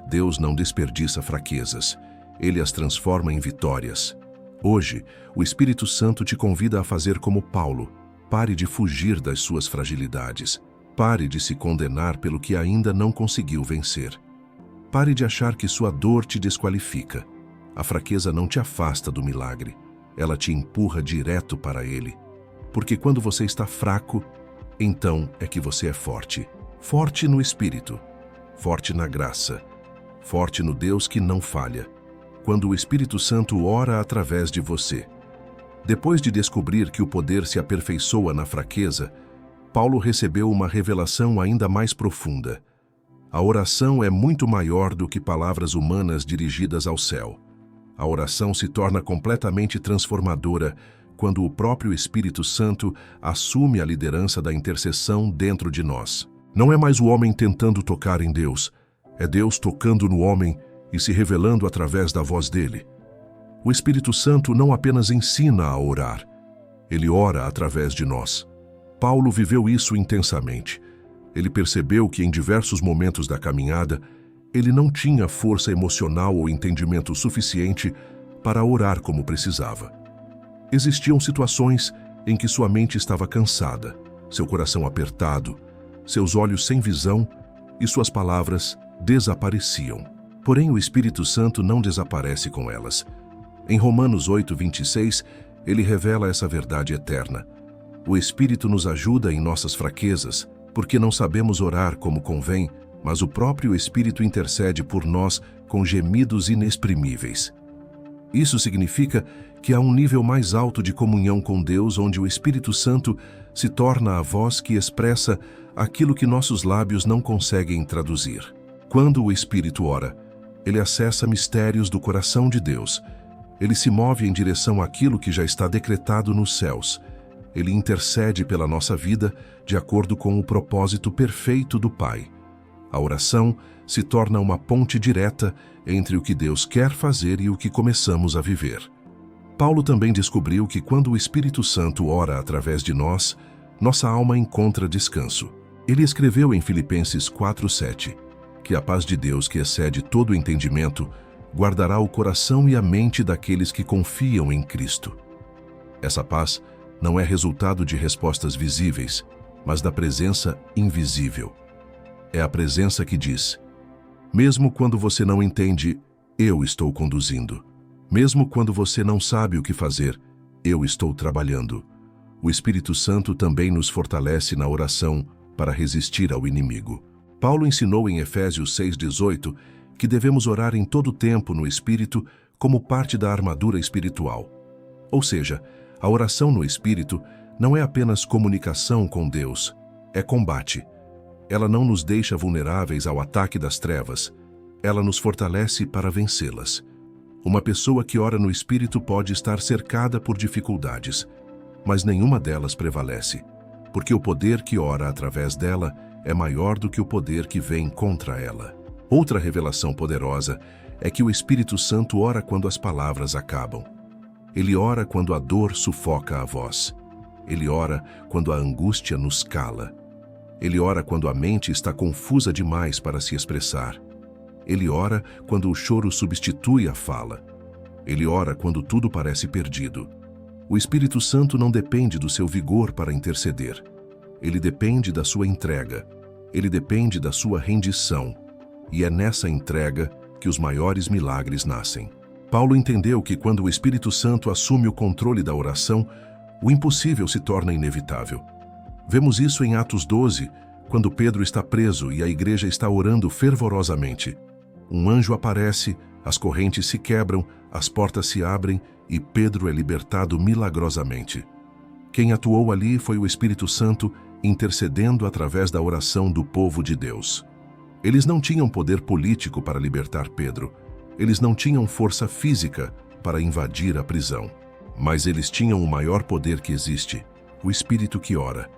A: Deus não desperdiça fraquezas. Ele as transforma em vitórias. Hoje, o Espírito Santo te convida a fazer como Paulo. Pare de fugir das suas fragilidades. Pare de se condenar pelo que ainda não conseguiu vencer. Pare de achar que sua dor te desqualifica. A fraqueza não te afasta do milagre. Ela te empurra direto para ele. Porque quando você está fraco, então é que você é forte. Forte no Espírito, forte na graça, forte no Deus que não falha. Quando o Espírito Santo ora através de você. Depois de descobrir que o poder se aperfeiçoa na fraqueza, Paulo recebeu uma revelação ainda mais profunda. A oração é muito maior do que palavras humanas dirigidas ao céu. A oração se torna completamente transformadora quando o próprio Espírito Santo assume a liderança da intercessão dentro de nós. Não é mais o homem tentando tocar em Deus, é Deus tocando no homem e se revelando através da voz dele. O Espírito Santo não apenas ensina a orar, ele ora através de nós. Paulo viveu isso intensamente. Ele percebeu que em diversos momentos da caminhada, ele não tinha força emocional ou entendimento suficiente para orar como precisava. Existiam situações em que sua mente estava cansada, seu coração apertado, seus olhos sem visão e suas palavras desapareciam. Porém, o Espírito Santo não desaparece com elas. Em Romanos 8:26, ele revela essa verdade eterna. O Espírito nos ajuda em nossas fraquezas, porque não sabemos orar como convém, mas o próprio Espírito intercede por nós com gemidos inexprimíveis. Isso significa que há um nível mais alto de comunhão com Deus, onde o Espírito Santo se torna a voz que expressa aquilo que nossos lábios não conseguem traduzir. Quando o Espírito ora, ele acessa mistérios do coração de Deus. Ele se move em direção àquilo que já está decretado nos céus. Ele intercede pela nossa vida de acordo com o propósito perfeito do Pai. A oração se torna uma ponte direta entre o que Deus quer fazer e o que começamos a viver. Paulo também descobriu que quando o Espírito Santo ora através de nós, nossa alma encontra descanso. Ele escreveu em Filipenses 4:7 que a paz de Deus, que excede todo o entendimento, guardará o coração e a mente daqueles que confiam em Cristo. Essa paz não é resultado de respostas visíveis, mas da presença invisível. É a presença que diz: mesmo quando você não entende, eu estou conduzindo. Mesmo quando você não sabe o que fazer, eu estou trabalhando. O Espírito Santo também nos fortalece na oração para resistir ao inimigo. Paulo ensinou em Efésios 6,18 que devemos orar em todo tempo no Espírito como parte da armadura espiritual. Ou seja, a oração no Espírito não é apenas comunicação com Deus, é combate. Ela não nos deixa vulneráveis ao ataque das trevas, ela nos fortalece para vencê-las. Uma pessoa que ora no Espírito pode estar cercada por dificuldades, mas nenhuma delas prevalece, porque o poder que ora através dela é maior do que o poder que vem contra ela. Outra revelação poderosa é que o Espírito Santo ora quando as palavras acabam. Ele ora quando a dor sufoca a voz. Ele ora quando a angústia nos cala. Ele ora quando a mente está confusa demais para se expressar. Ele ora quando o choro substitui a fala. Ele ora quando tudo parece perdido. O Espírito Santo não depende do seu vigor para interceder. Ele depende da sua entrega. Ele depende da sua rendição. E é nessa entrega que os maiores milagres nascem. Paulo entendeu que quando o Espírito Santo assume o controle da oração, o impossível se torna inevitável. Vemos isso em Atos 12, quando Pedro está preso e a igreja está orando fervorosamente. Um anjo aparece, as correntes se quebram, as portas se abrem e Pedro é libertado milagrosamente. Quem atuou ali foi o Espírito Santo intercedendo através da oração do povo de Deus. Eles não tinham poder político para libertar Pedro. Eles não tinham força física para invadir a prisão. Mas eles tinham o maior poder que existe, o Espírito que ora.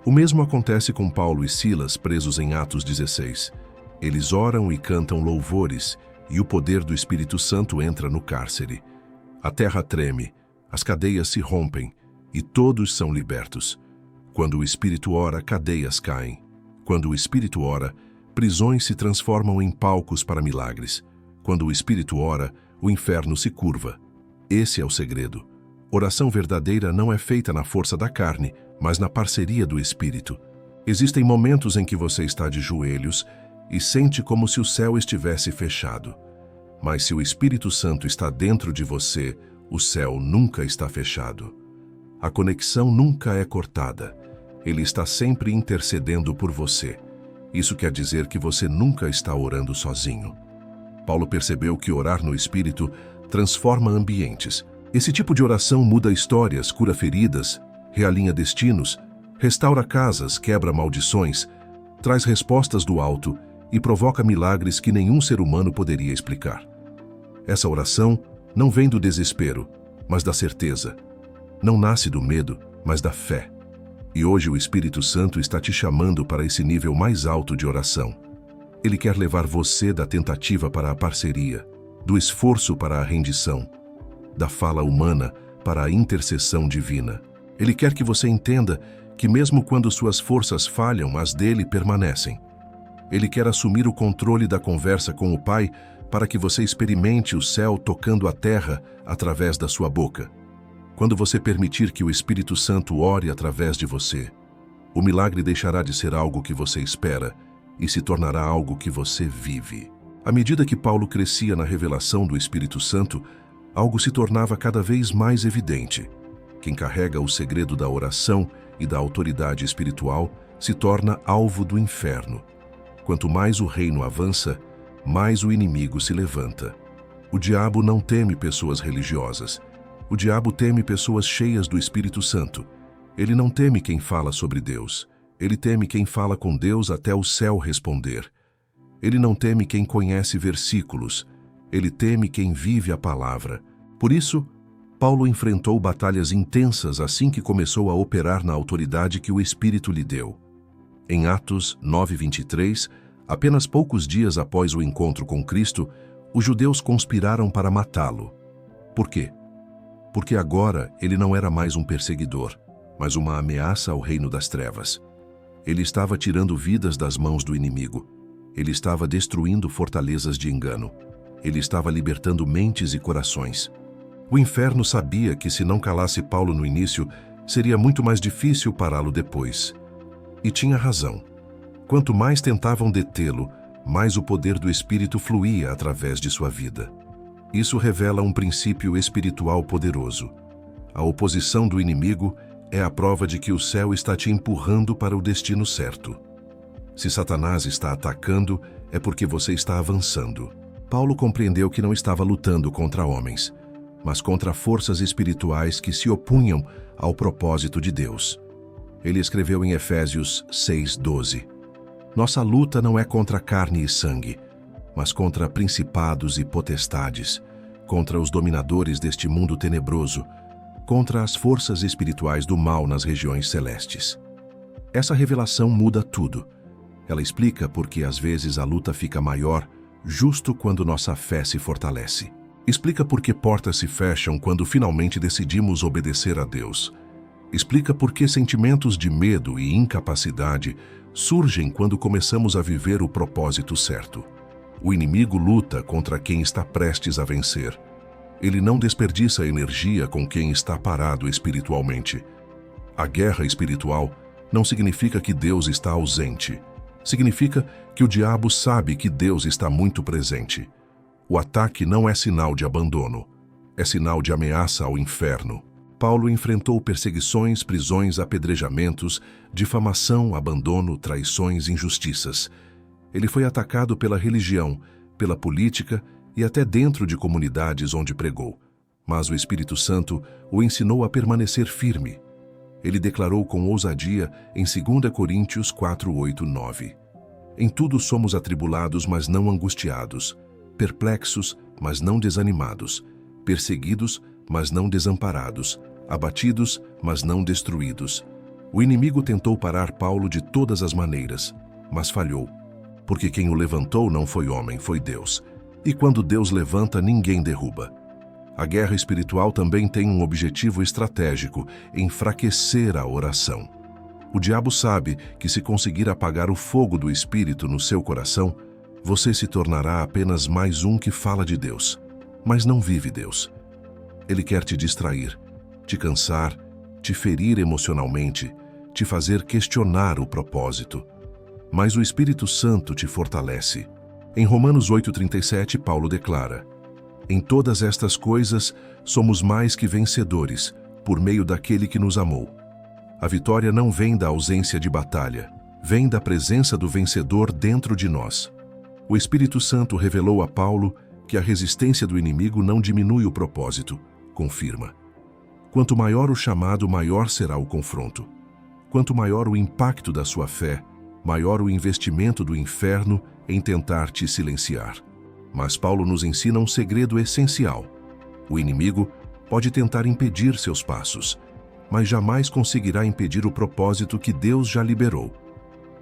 A: O mesmo acontece com Paulo e Silas presos em Atos 16. Eles oram e cantam louvores, e o poder do Espírito Santo entra no cárcere. A terra treme, as cadeias se rompem, e todos são libertos. Quando o Espírito ora, cadeias caem. Quando o Espírito ora, prisões se transformam em palcos para milagres. Quando o Espírito ora, o inferno se curva. Esse é o segredo. Oração verdadeira não é feita na força da carne, mas na parceria do Espírito. Existem momentos em que você está de joelhos e sente como se o céu estivesse fechado. Mas se o Espírito Santo está dentro de você, o céu nunca está fechado. A conexão nunca é cortada. Ele está sempre intercedendo por você. Isso quer dizer que você nunca está orando sozinho. Paulo percebeu que orar no Espírito transforma ambientes. Esse tipo de oração muda histórias, cura feridas, realinha destinos, restaura casas, quebra maldições, traz respostas do alto e provoca milagres que nenhum ser humano poderia explicar. Essa oração não vem do desespero, mas da certeza. Não nasce do medo, mas da fé. E hoje o Espírito Santo está te chamando para esse nível mais alto de oração. Ele quer levar você da tentativa para a parceria, do esforço para a rendição, da fala humana para a intercessão divina. Ele quer que você entenda que mesmo quando suas forças falham, as dele permanecem. Ele quer assumir o controle da conversa com o Pai para que você experimente o céu tocando a terra através da sua boca. Quando você permitir que o Espírito Santo ore através de você, o milagre deixará de ser algo que você espera e se tornará algo que você vive. À medida que Paulo crescia na revelação do Espírito Santo, algo se tornava cada vez mais evidente. Quem carrega o segredo da oração e da autoridade espiritual se torna alvo do inferno. Quanto mais o reino avança, mais o inimigo se levanta. O diabo não teme pessoas religiosas. O diabo teme pessoas cheias do Espírito Santo. Ele não teme quem fala sobre Deus. Ele teme quem fala com Deus até o céu responder. Ele não teme quem conhece versículos. Ele teme quem vive a palavra. Por isso, Paulo enfrentou batalhas intensas assim que começou a operar na autoridade que o Espírito lhe deu. Em Atos 9:23, apenas poucos dias após o encontro com Cristo, os judeus conspiraram para matá-lo. Por quê? Porque agora ele não era mais um perseguidor, mas uma ameaça ao reino das trevas. Ele estava tirando vidas das mãos do inimigo. Ele estava destruindo fortalezas de engano. Ele estava libertando mentes e corações. O inferno sabia que se não calasse Paulo no início, seria muito mais difícil pará-lo depois. E tinha razão. Quanto mais tentavam detê-lo, mais o poder do Espírito fluía através de sua vida. Isso revela um princípio espiritual poderoso. A oposição do inimigo é a prova de que o céu está te empurrando para o destino certo. Se Satanás está atacando, é porque você está avançando. Paulo compreendeu que não estava lutando contra homens, mas contra forças espirituais que se opunham ao propósito de Deus. Ele escreveu em Efésios 6:12: Nossa luta não é contra carne e sangue, mas contra principados e potestades, contra os dominadores deste mundo tenebroso, contra as forças espirituais do mal nas regiões celestes. Essa revelação muda tudo. Ela explica por que às vezes a luta fica maior justo quando nossa fé se fortalece. Explica por que portas se fecham quando finalmente decidimos obedecer a Deus. Explica por que sentimentos de medo e incapacidade surgem quando começamos a viver o propósito certo. O inimigo luta contra quem está prestes a vencer. Ele não desperdiça energia com quem está parado espiritualmente. A guerra espiritual não significa que Deus está ausente. Significa que o diabo sabe que Deus está muito presente. O ataque não é sinal de abandono, é sinal de ameaça ao inferno. Paulo enfrentou perseguições, prisões, apedrejamentos, difamação, abandono, traições, injustiças. Ele foi atacado pela religião, pela política e até dentro de comunidades onde pregou. Mas o Espírito Santo o ensinou a permanecer firme. Ele declarou com ousadia em 2 Coríntios 4:8-9. Em tudo somos atribulados, mas não angustiados, perplexos, mas não desanimados, perseguidos, mas não desamparados, abatidos, mas não destruídos. O inimigo tentou parar Paulo de todas as maneiras, mas falhou, porque quem o levantou não foi homem, foi Deus. E quando Deus levanta, ninguém derruba. A guerra espiritual também tem um objetivo estratégico: enfraquecer a oração. O diabo sabe que se conseguir apagar o fogo do Espírito no seu coração, você se tornará apenas mais um que fala de Deus, mas não vive Deus. Ele quer te distrair, te cansar, te ferir emocionalmente, te fazer questionar o propósito. Mas o Espírito Santo te fortalece. Em Romanos 8:37, Paulo declara: Em todas estas coisas somos mais que vencedores, por meio daquele que nos amou. A vitória não vem da ausência de batalha, vem da presença do vencedor dentro de nós. O Espírito Santo revelou a Paulo que a resistência do inimigo não diminui o propósito, confirma. Quanto maior o chamado, maior será o confronto. Quanto maior o impacto da sua fé, maior o investimento do inferno em tentar te silenciar. Mas Paulo nos ensina um segredo essencial. O inimigo pode tentar impedir seus passos, mas jamais conseguirá impedir o propósito que Deus já liberou.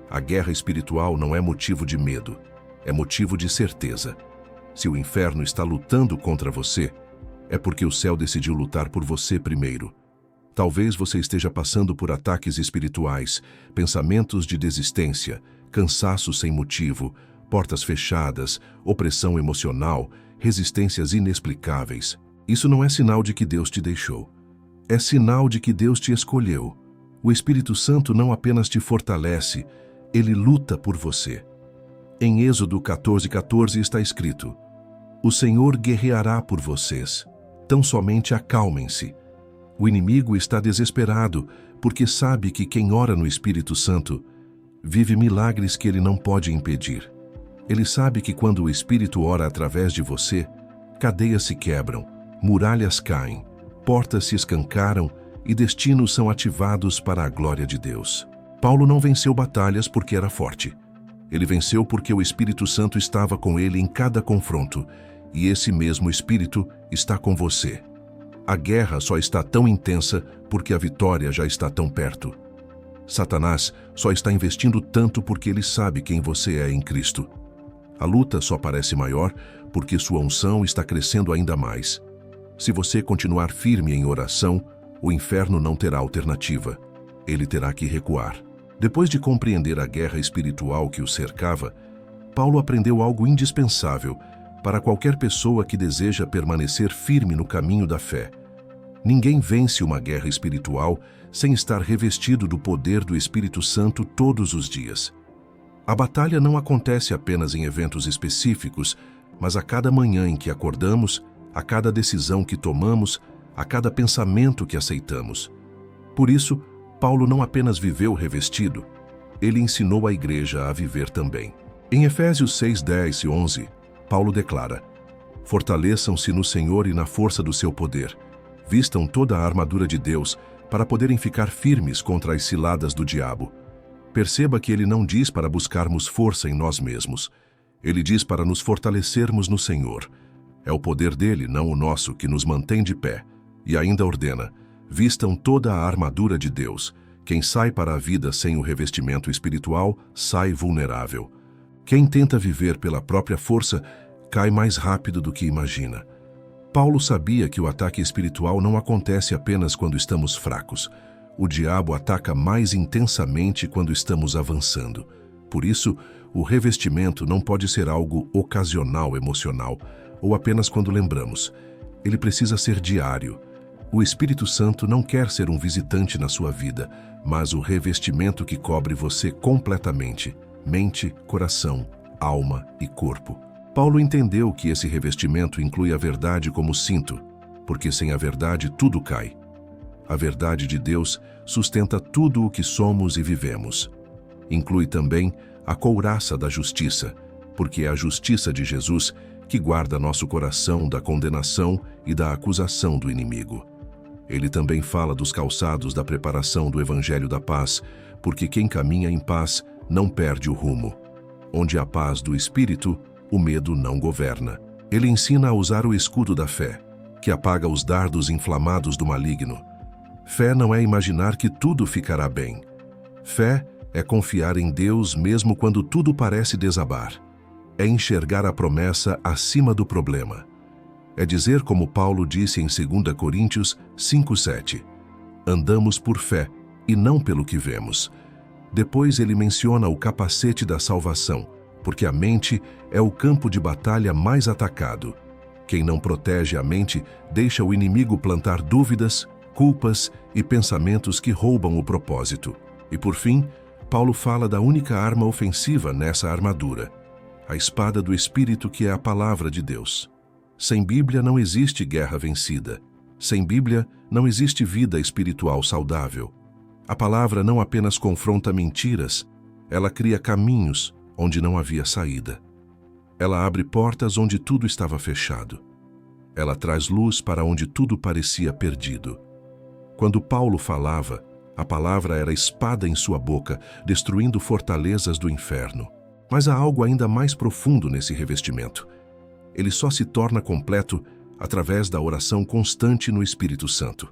A: A guerra espiritual não é motivo de medo, é motivo de certeza. Se o inferno está lutando contra você, é porque o céu decidiu lutar por você primeiro. Talvez você esteja passando por ataques espirituais, pensamentos de desistência, cansaço sem motivo, portas fechadas, opressão emocional, resistências inexplicáveis. Isso não é sinal de que Deus te deixou. É sinal de que Deus te escolheu. O Espírito Santo não apenas te fortalece, ele luta por você. Em Êxodo 14:14 está escrito: O Senhor guerreará por vocês. Tão somente acalmem-se. O inimigo está desesperado, porque sabe que quem ora no Espírito Santo vive milagres que ele não pode impedir. Ele sabe que quando o Espírito ora através de você, cadeias se quebram, muralhas caem, portas se escancaram e destinos são ativados para a glória de Deus. Paulo não venceu batalhas porque era forte. Ele venceu porque o Espírito Santo estava com ele em cada confronto, e esse mesmo Espírito está com você. A guerra só está tão intensa porque a vitória já está tão perto. Satanás só está investindo tanto porque ele sabe quem você é em Cristo. A luta só parece maior porque sua unção está crescendo ainda mais. Se você continuar firme em oração, o inferno não terá alternativa. Ele terá que recuar. Depois de compreender a guerra espiritual que o cercava, Paulo aprendeu algo indispensável para qualquer pessoa que deseja permanecer firme no caminho da fé. Ninguém vence uma guerra espiritual sem estar revestido do poder do Espírito Santo todos os dias. A batalha não acontece apenas em eventos específicos, mas a cada manhã em que acordamos, a cada decisão que tomamos, a cada pensamento que aceitamos. Por isso, Paulo não apenas viveu revestido, ele ensinou a igreja a viver também. Em Efésios 6, 10 e 11, Paulo declara: fortaleçam-se no Senhor e na força do seu poder. Vistam toda a armadura de Deus para poderem ficar firmes contra as ciladas do diabo. Perceba que ele não diz para buscarmos força em nós mesmos. Ele diz para nos fortalecermos no Senhor. É o poder dele, não o nosso, que nos mantém de pé. E ainda ordena: vistam toda a armadura de Deus. Quem sai para a vida sem o revestimento espiritual, sai vulnerável. Quem tenta viver pela própria força, cai mais rápido do que imagina. Paulo sabia que o ataque espiritual não acontece apenas quando estamos fracos. O diabo ataca mais intensamente quando estamos avançando. Por isso, o revestimento não pode ser algo ocasional, emocional, ou apenas quando lembramos. Ele precisa ser diário. O Espírito Santo não quer ser um visitante na sua vida, mas o revestimento que cobre você completamente, mente, coração, alma e corpo. Paulo entendeu que esse revestimento inclui a verdade como cinto, porque sem a verdade tudo cai. A verdade de Deus sustenta tudo o que somos e vivemos. Inclui também a couraça da justiça, porque é a justiça de Jesus que guarda nosso coração da condenação e da acusação do inimigo. Ele também fala dos calçados da preparação do Evangelho da Paz, porque quem caminha em paz não perde o rumo. Onde há paz do Espírito, o medo não governa. Ele ensina a usar o escudo da fé, que apaga os dardos inflamados do maligno. Fé não é imaginar que tudo ficará bem. Fé é confiar em Deus mesmo quando tudo parece desabar. É enxergar a promessa acima do problema. É dizer como Paulo disse em 2 Coríntios 5:7. Andamos por fé e não pelo que vemos. Depois ele menciona o capacete da salvação, porque a mente é o campo de batalha mais atacado. Quem não protege a mente deixa o inimigo plantar dúvidas, culpas e pensamentos que roubam o propósito. E por fim, Paulo fala da única arma ofensiva nessa armadura, a espada do Espírito, que é a palavra de Deus. Sem Bíblia não existe guerra vencida. Sem Bíblia não existe vida espiritual saudável. A palavra não apenas confronta mentiras, ela cria caminhos onde não havia saída. Ela abre portas onde tudo estava fechado. Ela traz luz para onde tudo parecia perdido. Quando Paulo falava, a palavra era espada em sua boca, destruindo fortalezas do inferno. Mas há algo ainda mais profundo nesse revestimento. Ele só se torna completo através da oração constante no Espírito Santo.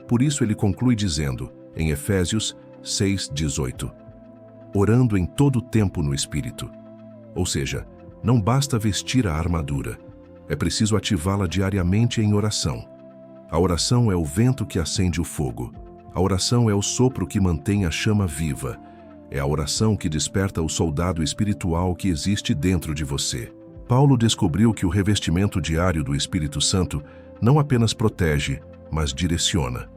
A: Por isso ele conclui dizendo, em Efésios 6:18, orando em todo o tempo no Espírito. Ou seja, não basta vestir a armadura, é preciso ativá-la diariamente em oração. A oração é o vento que acende o fogo. A oração é o sopro que mantém a chama viva. É a oração que desperta o soldado espiritual que existe dentro de você. Paulo descobriu que o revestimento diário do Espírito Santo não apenas protege, mas direciona.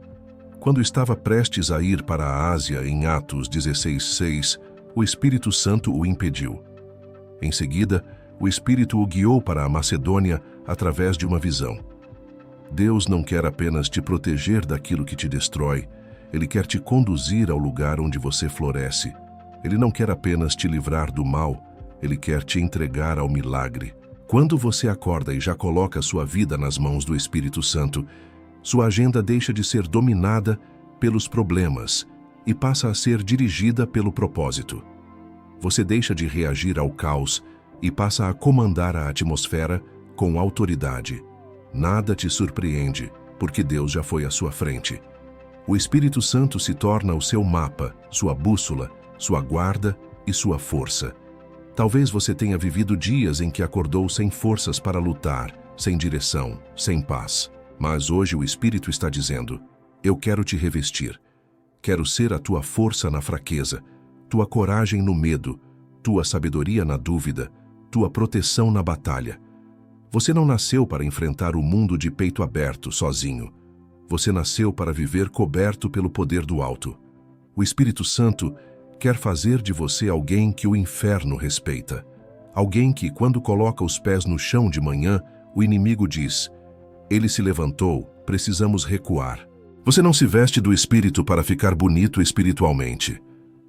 A: Quando estava prestes a ir para a Ásia em Atos 16:6, o Espírito Santo o impediu. Em seguida, o Espírito o guiou para a Macedônia através de uma visão. Deus não quer apenas te proteger daquilo que te destrói, Ele quer te conduzir ao lugar onde você floresce. Ele não quer apenas te livrar do mal, Ele quer te entregar ao milagre. Quando você acorda e já coloca sua vida nas mãos do Espírito Santo, sua agenda deixa de ser dominada pelos problemas e passa a ser dirigida pelo propósito. Você deixa de reagir ao caos e passa a comandar a atmosfera com autoridade. Nada te surpreende, porque Deus já foi à sua frente. O Espírito Santo se torna o seu mapa, sua bússola, sua guarda e sua força. Talvez você tenha vivido dias em que acordou sem forças para lutar, sem direção, sem paz. Mas hoje o Espírito está dizendo, eu quero te revestir. Quero ser a tua força na fraqueza, tua coragem no medo, tua sabedoria na dúvida, tua proteção na batalha. Você não nasceu para enfrentar o mundo de peito aberto, sozinho. Você nasceu para viver coberto pelo poder do alto. O Espírito Santo quer fazer de você alguém que o inferno respeita. Alguém que, quando coloca os pés no chão de manhã, o inimigo diz: ele se levantou, precisamos recuar. Você não se veste do Espírito para ficar bonito espiritualmente.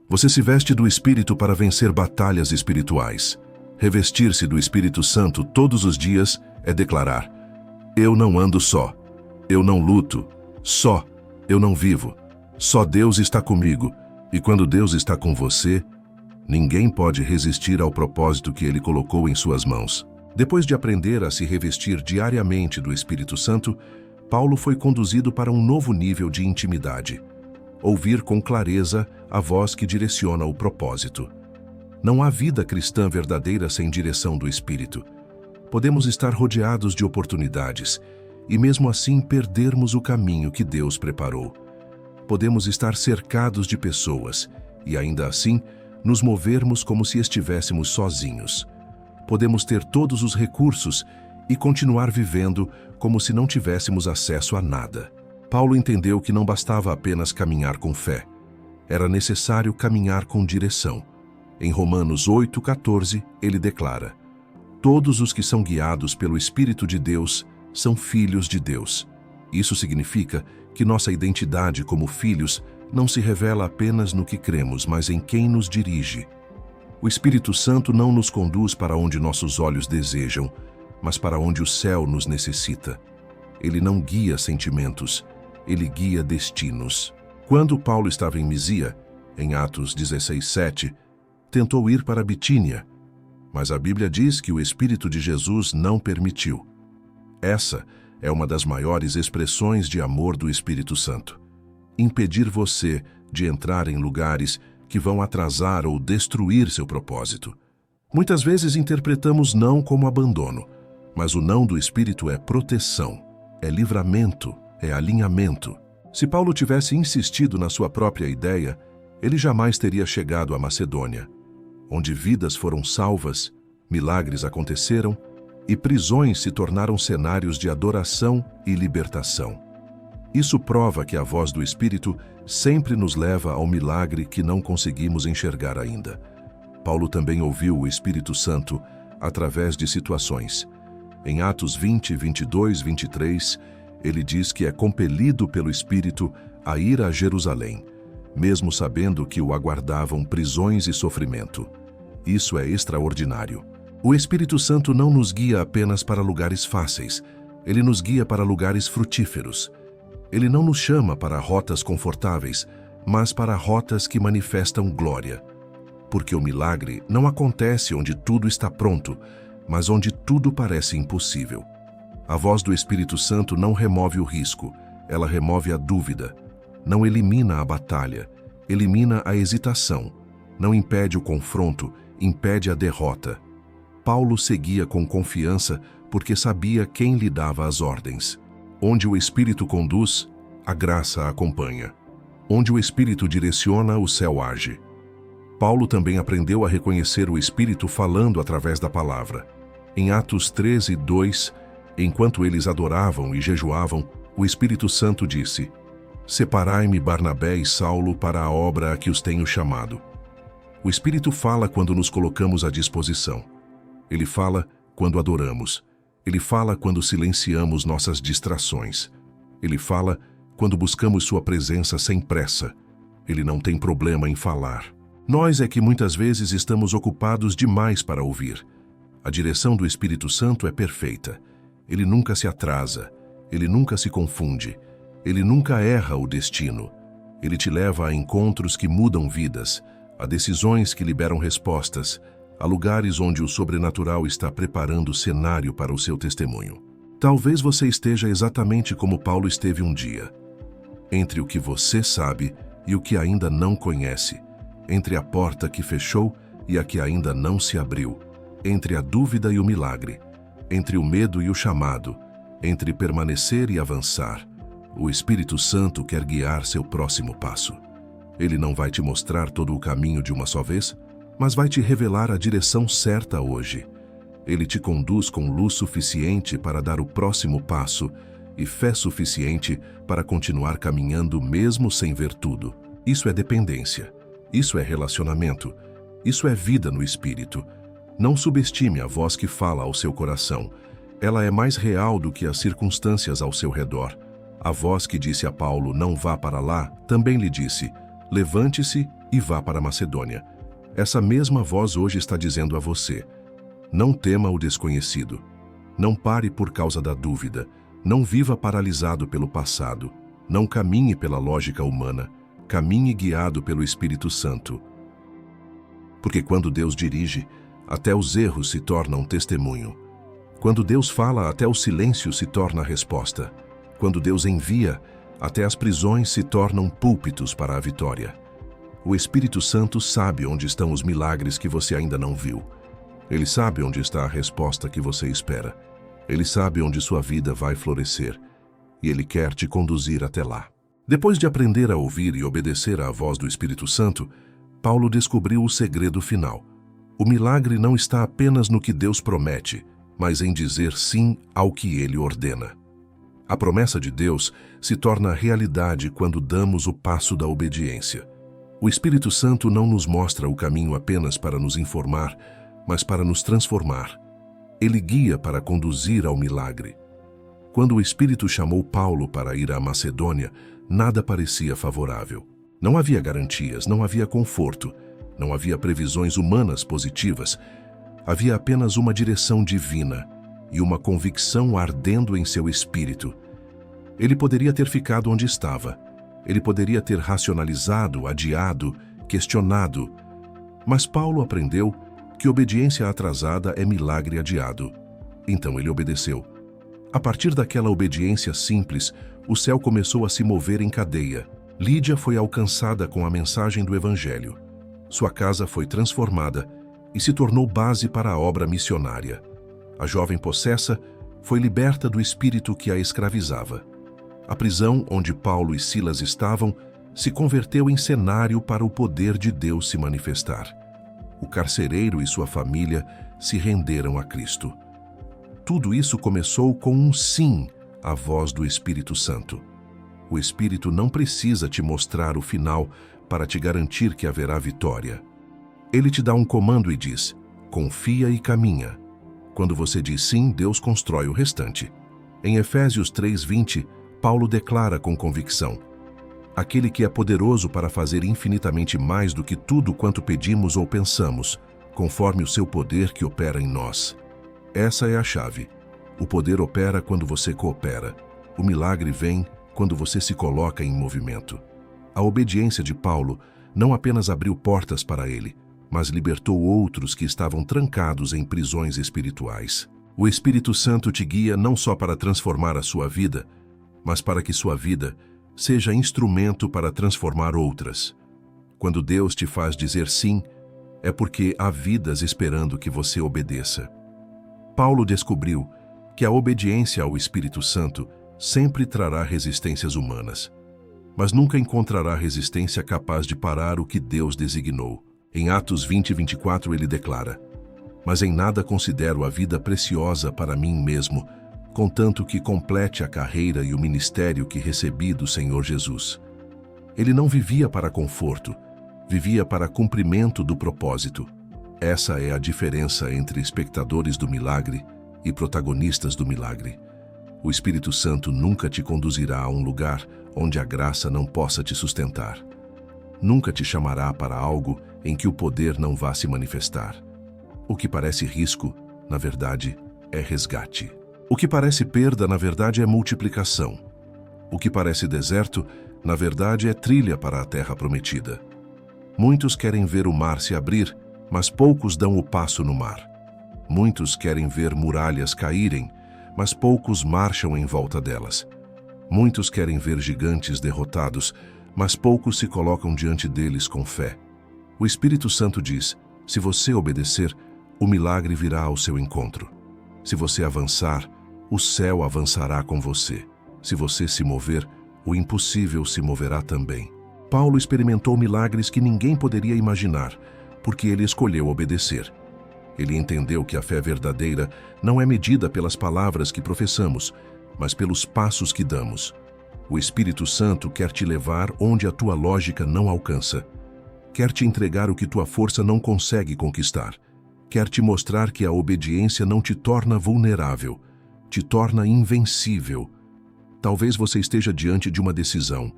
A: Você se veste do Espírito para vencer batalhas espirituais. Revestir-se do Espírito Santo todos os dias é declarar: eu não ando só. Eu não luto. Só. Eu não vivo. Só Deus está comigo. E quando Deus está com você, ninguém pode resistir ao propósito que Ele colocou em suas mãos. Depois de aprender a se revestir diariamente do Espírito Santo, Paulo foi conduzido para um novo nível de intimidade. Ouvir com clareza a voz que direciona o propósito. Não há vida cristã verdadeira sem direção do Espírito. Podemos estar rodeados de oportunidades e mesmo assim perdermos o caminho que Deus preparou. Podemos estar cercados de pessoas e ainda assim nos movermos como se estivéssemos sozinhos. Podemos ter todos os recursos e continuar vivendo como se não tivéssemos acesso a nada. Paulo entendeu que não bastava apenas caminhar com fé. Era necessário caminhar com direção. Em Romanos 8,14, ele declara: todos os que são guiados pelo Espírito de Deus são filhos de Deus. Isso significa que nossa identidade como filhos não se revela apenas no que cremos, mas em quem nos dirige. O Espírito Santo não nos conduz para onde nossos olhos desejam, mas para onde o céu nos necessita. Ele não guia sentimentos, ele guia destinos. Quando Paulo estava em Misia, em Atos 16:7, tentou ir para Bitínia, mas a Bíblia diz que o Espírito de Jesus não permitiu. Essa é uma das maiores expressões de amor do Espírito Santo. Impedir você de entrar em lugares que vão atrasar ou destruir seu propósito. Muitas vezes interpretamos não como abandono, mas o não do Espírito é proteção, é livramento, é alinhamento. Se Paulo tivesse insistido na sua própria ideia, ele jamais teria chegado à Macedônia, onde vidas foram salvas, milagres aconteceram e prisões se tornaram cenários de adoração e libertação. Isso prova que a voz do Espírito sempre nos leva ao milagre que não conseguimos enxergar ainda. Paulo também ouviu o Espírito Santo através de situações. Em Atos 20, 22, 23, ele diz que é compelido pelo Espírito a ir a Jerusalém, mesmo sabendo que o aguardavam prisões e sofrimento. Isso é extraordinário. O Espírito Santo não nos guia apenas para lugares fáceis, ele nos guia para lugares frutíferos. Ele não nos chama para rotas confortáveis, mas para rotas que manifestam glória. Porque o milagre não acontece onde tudo está pronto, mas onde tudo parece impossível. A voz do Espírito Santo não remove o risco, ela remove a dúvida. Não elimina a batalha, elimina a hesitação. Não impede o confronto, impede a derrota. Paulo seguia com confiança porque sabia quem lhe dava as ordens. Onde o Espírito conduz, a graça acompanha. Onde o Espírito direciona, o céu age. Paulo também aprendeu a reconhecer o Espírito falando através da palavra. Em Atos 13, 2, enquanto eles adoravam e jejuavam, o Espírito Santo disse: separai-me Barnabé e Saulo para a obra a que os tenho chamado. O Espírito fala quando nos colocamos à disposição. Ele fala quando adoramos. Ele fala quando silenciamos nossas distrações. Ele fala quando buscamos sua presença sem pressa. Ele não tem problema em falar. Nós é que muitas vezes estamos ocupados demais para ouvir. A direção do Espírito Santo é perfeita. Ele nunca se atrasa. Ele nunca se confunde. Ele nunca erra o destino. Ele te leva a encontros que mudam vidas, a decisões que liberam respostas, a lugares onde o sobrenatural está preparando o cenário para o seu testemunho. Talvez você esteja exatamente como Paulo esteve um dia, entre o que você sabe e o que ainda não conhece, entre a porta que fechou e a que ainda não se abriu, entre a dúvida e o milagre, entre o medo e o chamado, entre permanecer e avançar. O Espírito Santo quer guiar seu próximo passo. Ele não vai te mostrar todo o caminho de uma só vez, mas vai te revelar a direção certa hoje. Ele te conduz com luz suficiente para dar o próximo passo e fé suficiente para continuar caminhando mesmo sem ver tudo. Isso é dependência. Isso é relacionamento. Isso é vida no Espírito. Não subestime a voz que fala ao seu coração. Ela é mais real do que as circunstâncias ao seu redor. A voz que disse a Paulo, não vá para lá, também lhe disse, levante-se e vá para a Macedônia. Essa mesma voz hoje está dizendo a você, não tema o desconhecido. Não pare por causa da dúvida. Não viva paralisado pelo passado. Não caminhe pela lógica humana. Caminhe guiado pelo Espírito Santo. Porque quando Deus dirige, até os erros se tornam testemunho. Quando Deus fala, até o silêncio se torna resposta. Quando Deus envia, até as prisões se tornam púlpitos para a vitória. O Espírito Santo sabe onde estão os milagres que você ainda não viu. Ele sabe onde está a resposta que você espera. Ele sabe onde sua vida vai florescer. E Ele quer te conduzir até lá. Depois de aprender a ouvir e obedecer à voz do Espírito Santo, Paulo descobriu o segredo final. O milagre não está apenas no que Deus promete, mas em dizer sim ao que Ele ordena. A promessa de Deus se torna realidade quando damos o passo da obediência. O Espírito Santo não nos mostra o caminho apenas para nos informar, mas para nos transformar. Ele guia para conduzir ao milagre. Quando o Espírito chamou Paulo para ir à Macedônia, nada parecia favorável. Não havia garantias, não havia conforto, não havia previsões humanas positivas. Havia apenas uma direção divina e uma convicção ardendo em seu espírito. Ele poderia ter ficado onde estava. Ele poderia ter racionalizado, adiado, questionado. Mas Paulo aprendeu que obediência atrasada é milagre adiado. Então ele obedeceu. A partir daquela obediência simples, o céu começou a se mover em cadeia. Lídia foi alcançada com a mensagem do Evangelho. Sua casa foi transformada e se tornou base para a obra missionária. A jovem possessa foi liberta do espírito que a escravizava. A prisão onde Paulo e Silas estavam se converteu em cenário para o poder de Deus se manifestar. O carcereiro e sua família se renderam a Cristo. Tudo isso começou com um sim à voz do Espírito Santo. O Espírito não precisa te mostrar o final para te garantir que haverá vitória. Ele te dá um comando e diz, confia e caminha. Quando você diz sim, Deus constrói o restante. Em Efésios 3:20, Paulo declara com convicção, aquele que é poderoso para fazer infinitamente mais do que tudo quanto pedimos ou pensamos, conforme o seu poder que opera em nós. Essa é a chave. O poder opera quando você coopera. O milagre vem quando você se coloca em movimento. A obediência de Paulo não apenas abriu portas para ele, mas libertou outros que estavam trancados em prisões espirituais. O Espírito Santo te guia não só para transformar a sua vida, mas para que sua vida seja instrumento para transformar outras. Quando Deus te faz dizer sim, é porque há vidas esperando que você obedeça. Paulo descobriu que a obediência ao Espírito Santo sempre trará resistências humanas, mas nunca encontrará resistência capaz de parar o que Deus designou. Em Atos 20:24 ele declara, mas em nada considero a vida preciosa para mim mesmo, contanto que complete a carreira e o ministério que recebi do Senhor Jesus. Ele não vivia para conforto, vivia para cumprimento do propósito. Essa é a diferença entre espectadores do milagre e protagonistas do milagre. O Espírito Santo nunca te conduzirá a um lugar onde a graça não possa te sustentar. Nunca te chamará para algo em que o poder não vá se manifestar. O que parece risco, na verdade, é resgate. O que parece perda, na verdade, é multiplicação. O que parece deserto, na verdade, é trilha para a terra prometida. Muitos querem ver o mar se abrir, mas poucos dão o passo no mar. Muitos querem ver muralhas caírem, mas poucos marcham em volta delas. Muitos querem ver gigantes derrotados, mas poucos se colocam diante deles com fé. O Espírito Santo diz, se você obedecer, o milagre virá ao seu encontro. Se você avançar, o céu avançará com você. Se você se mover, o impossível se moverá também. Paulo experimentou milagres que ninguém poderia imaginar, porque ele escolheu obedecer. Ele entendeu que a fé verdadeira não é medida pelas palavras que professamos, mas pelos passos que damos. O Espírito Santo quer te levar onde a tua lógica não alcança. Quer te entregar o que tua força não consegue conquistar. Quer te mostrar que a obediência não te torna vulnerável, te torna invencível. Talvez você esteja diante de uma decisão.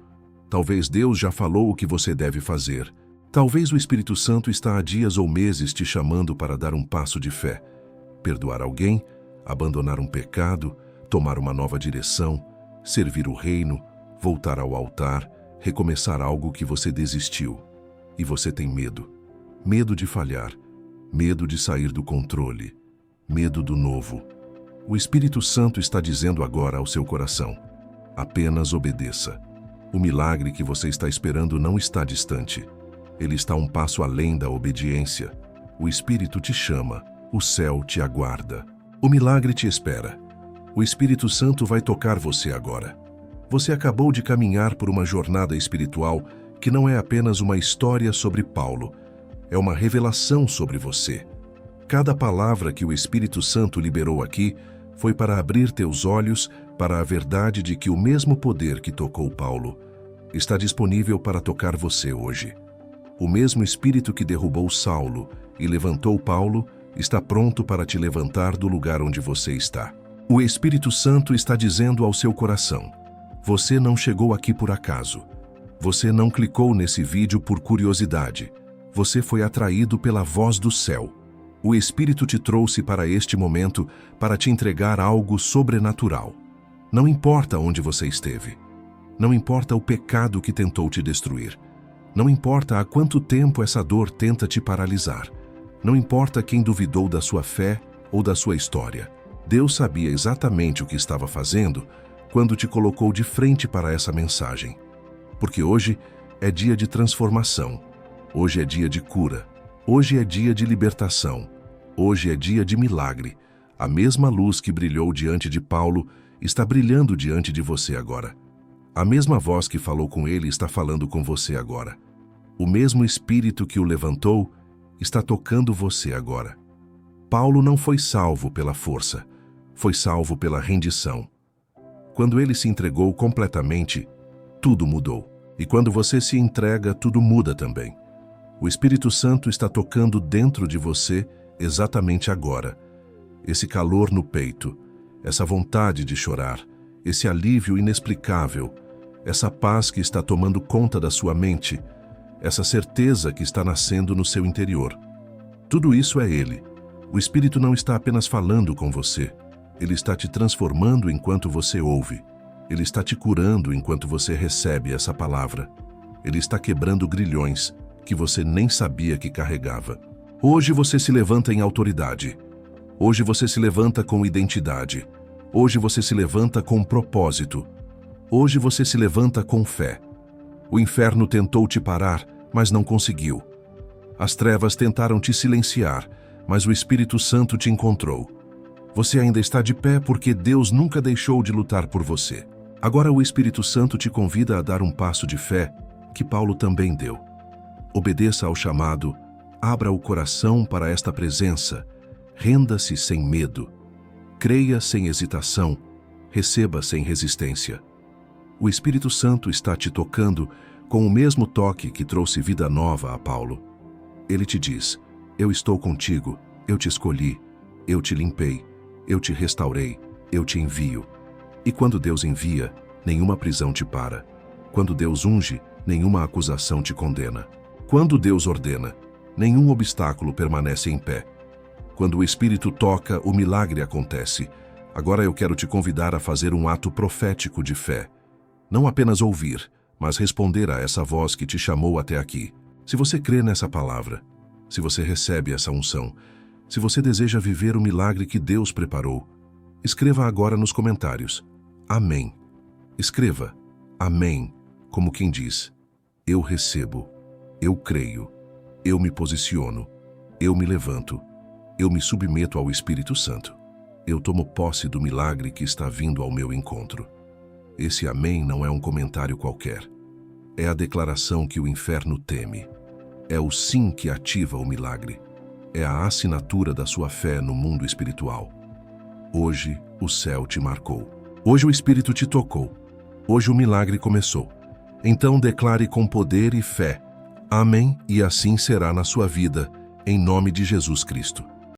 A: Talvez Deus já falou o que você deve fazer. Talvez o Espírito Santo está há dias ou meses te chamando para dar um passo de fé. Perdoar alguém, abandonar um pecado, tomar uma nova direção, servir o reino, voltar ao altar, recomeçar algo que você desistiu. E você tem medo. Medo de falhar. Medo de sair do controle. Medo do novo. O Espírito Santo está dizendo agora ao seu coração: apenas obedeça. O milagre que você está esperando não está distante. Ele está um passo além da obediência. O Espírito te chama, o céu te aguarda. O milagre te espera. O Espírito Santo vai tocar você agora. Você acabou de caminhar por uma jornada espiritual que não é apenas uma história sobre Paulo, é uma revelação sobre você. Cada palavra que o Espírito Santo liberou aqui foi para abrir teus olhos para a verdade de que o mesmo poder que tocou Paulo está disponível para tocar você hoje. O mesmo Espírito que derrubou Saulo e levantou Paulo está pronto para te levantar do lugar onde você está. O Espírito Santo está dizendo ao seu coração: você não chegou aqui por acaso. Você não clicou nesse vídeo por curiosidade. Você foi atraído pela voz do céu. O Espírito te trouxe para este momento para te entregar algo sobrenatural. Não importa onde você esteve. Não importa o pecado que tentou te destruir. Não importa há quanto tempo essa dor tenta te paralisar. Não importa quem duvidou da sua fé ou da sua história. Deus sabia exatamente o que estava fazendo quando te colocou de frente para essa mensagem. Porque hoje é dia de transformação. Hoje é dia de cura. Hoje é dia de libertação. Hoje é dia de milagre. A mesma luz que brilhou diante de Paulo está brilhando diante de você agora. A mesma voz que falou com ele está falando com você agora. O mesmo Espírito que o levantou está tocando você agora. Paulo não foi salvo pela força, foi salvo pela rendição. Quando ele se entregou completamente, tudo mudou. E quando você se entrega, tudo muda também. O Espírito Santo está tocando dentro de você exatamente agora. Esse calor no peito, essa vontade de chorar, esse alívio inexplicável, essa paz que está tomando conta da sua mente, essa certeza que está nascendo no seu interior. Tudo isso é Ele. O Espírito não está apenas falando com você. Ele está te transformando enquanto você ouve. Ele está te curando enquanto você recebe essa palavra. Ele está quebrando grilhões que você nem sabia que carregava. Hoje você se levanta em autoridade. Hoje você se levanta com identidade. Hoje você se levanta com propósito. Hoje você se levanta com fé. O inferno tentou te parar, mas não conseguiu. As trevas tentaram te silenciar, mas o Espírito Santo te encontrou. Você ainda está de pé porque Deus nunca deixou de lutar por você. Agora o Espírito Santo te convida a dar um passo de fé que Paulo também deu. Obedeça ao chamado, abra o coração para esta presença, renda-se sem medo, creia sem hesitação, receba sem resistência. O Espírito Santo está te tocando com o mesmo toque que trouxe vida nova a Paulo. Ele te diz: eu estou contigo, eu te escolhi, eu te limpei, eu te restaurei, eu te envio. E quando Deus envia, nenhuma prisão te para. Quando Deus unge, nenhuma acusação te condena. Quando Deus ordena, nenhum obstáculo permanece em pé. Quando o Espírito toca, o milagre acontece. Agora eu quero te convidar a fazer um ato profético de fé. Não apenas ouvir, mas responder a essa voz que te chamou até aqui. Se você crê nessa palavra, se você recebe essa unção, se você deseja viver o milagre que Deus preparou, escreva agora nos comentários: Amém. Escreva: Amém, como quem diz: eu recebo, eu creio, eu me posiciono, eu me levanto, eu me submeto ao Espírito Santo. Eu tomo posse do milagre que está vindo ao meu encontro. Esse amém não é um comentário qualquer. É a declaração que o inferno teme. É o sim que ativa o milagre. é a assinatura da sua fé no mundo espiritual. Hoje, o céu te marcou. Hoje o Espírito te tocou. Hoje o milagre começou. Então declare com poder e fé: Amém, e assim será na sua vida, em nome de Jesus Cristo.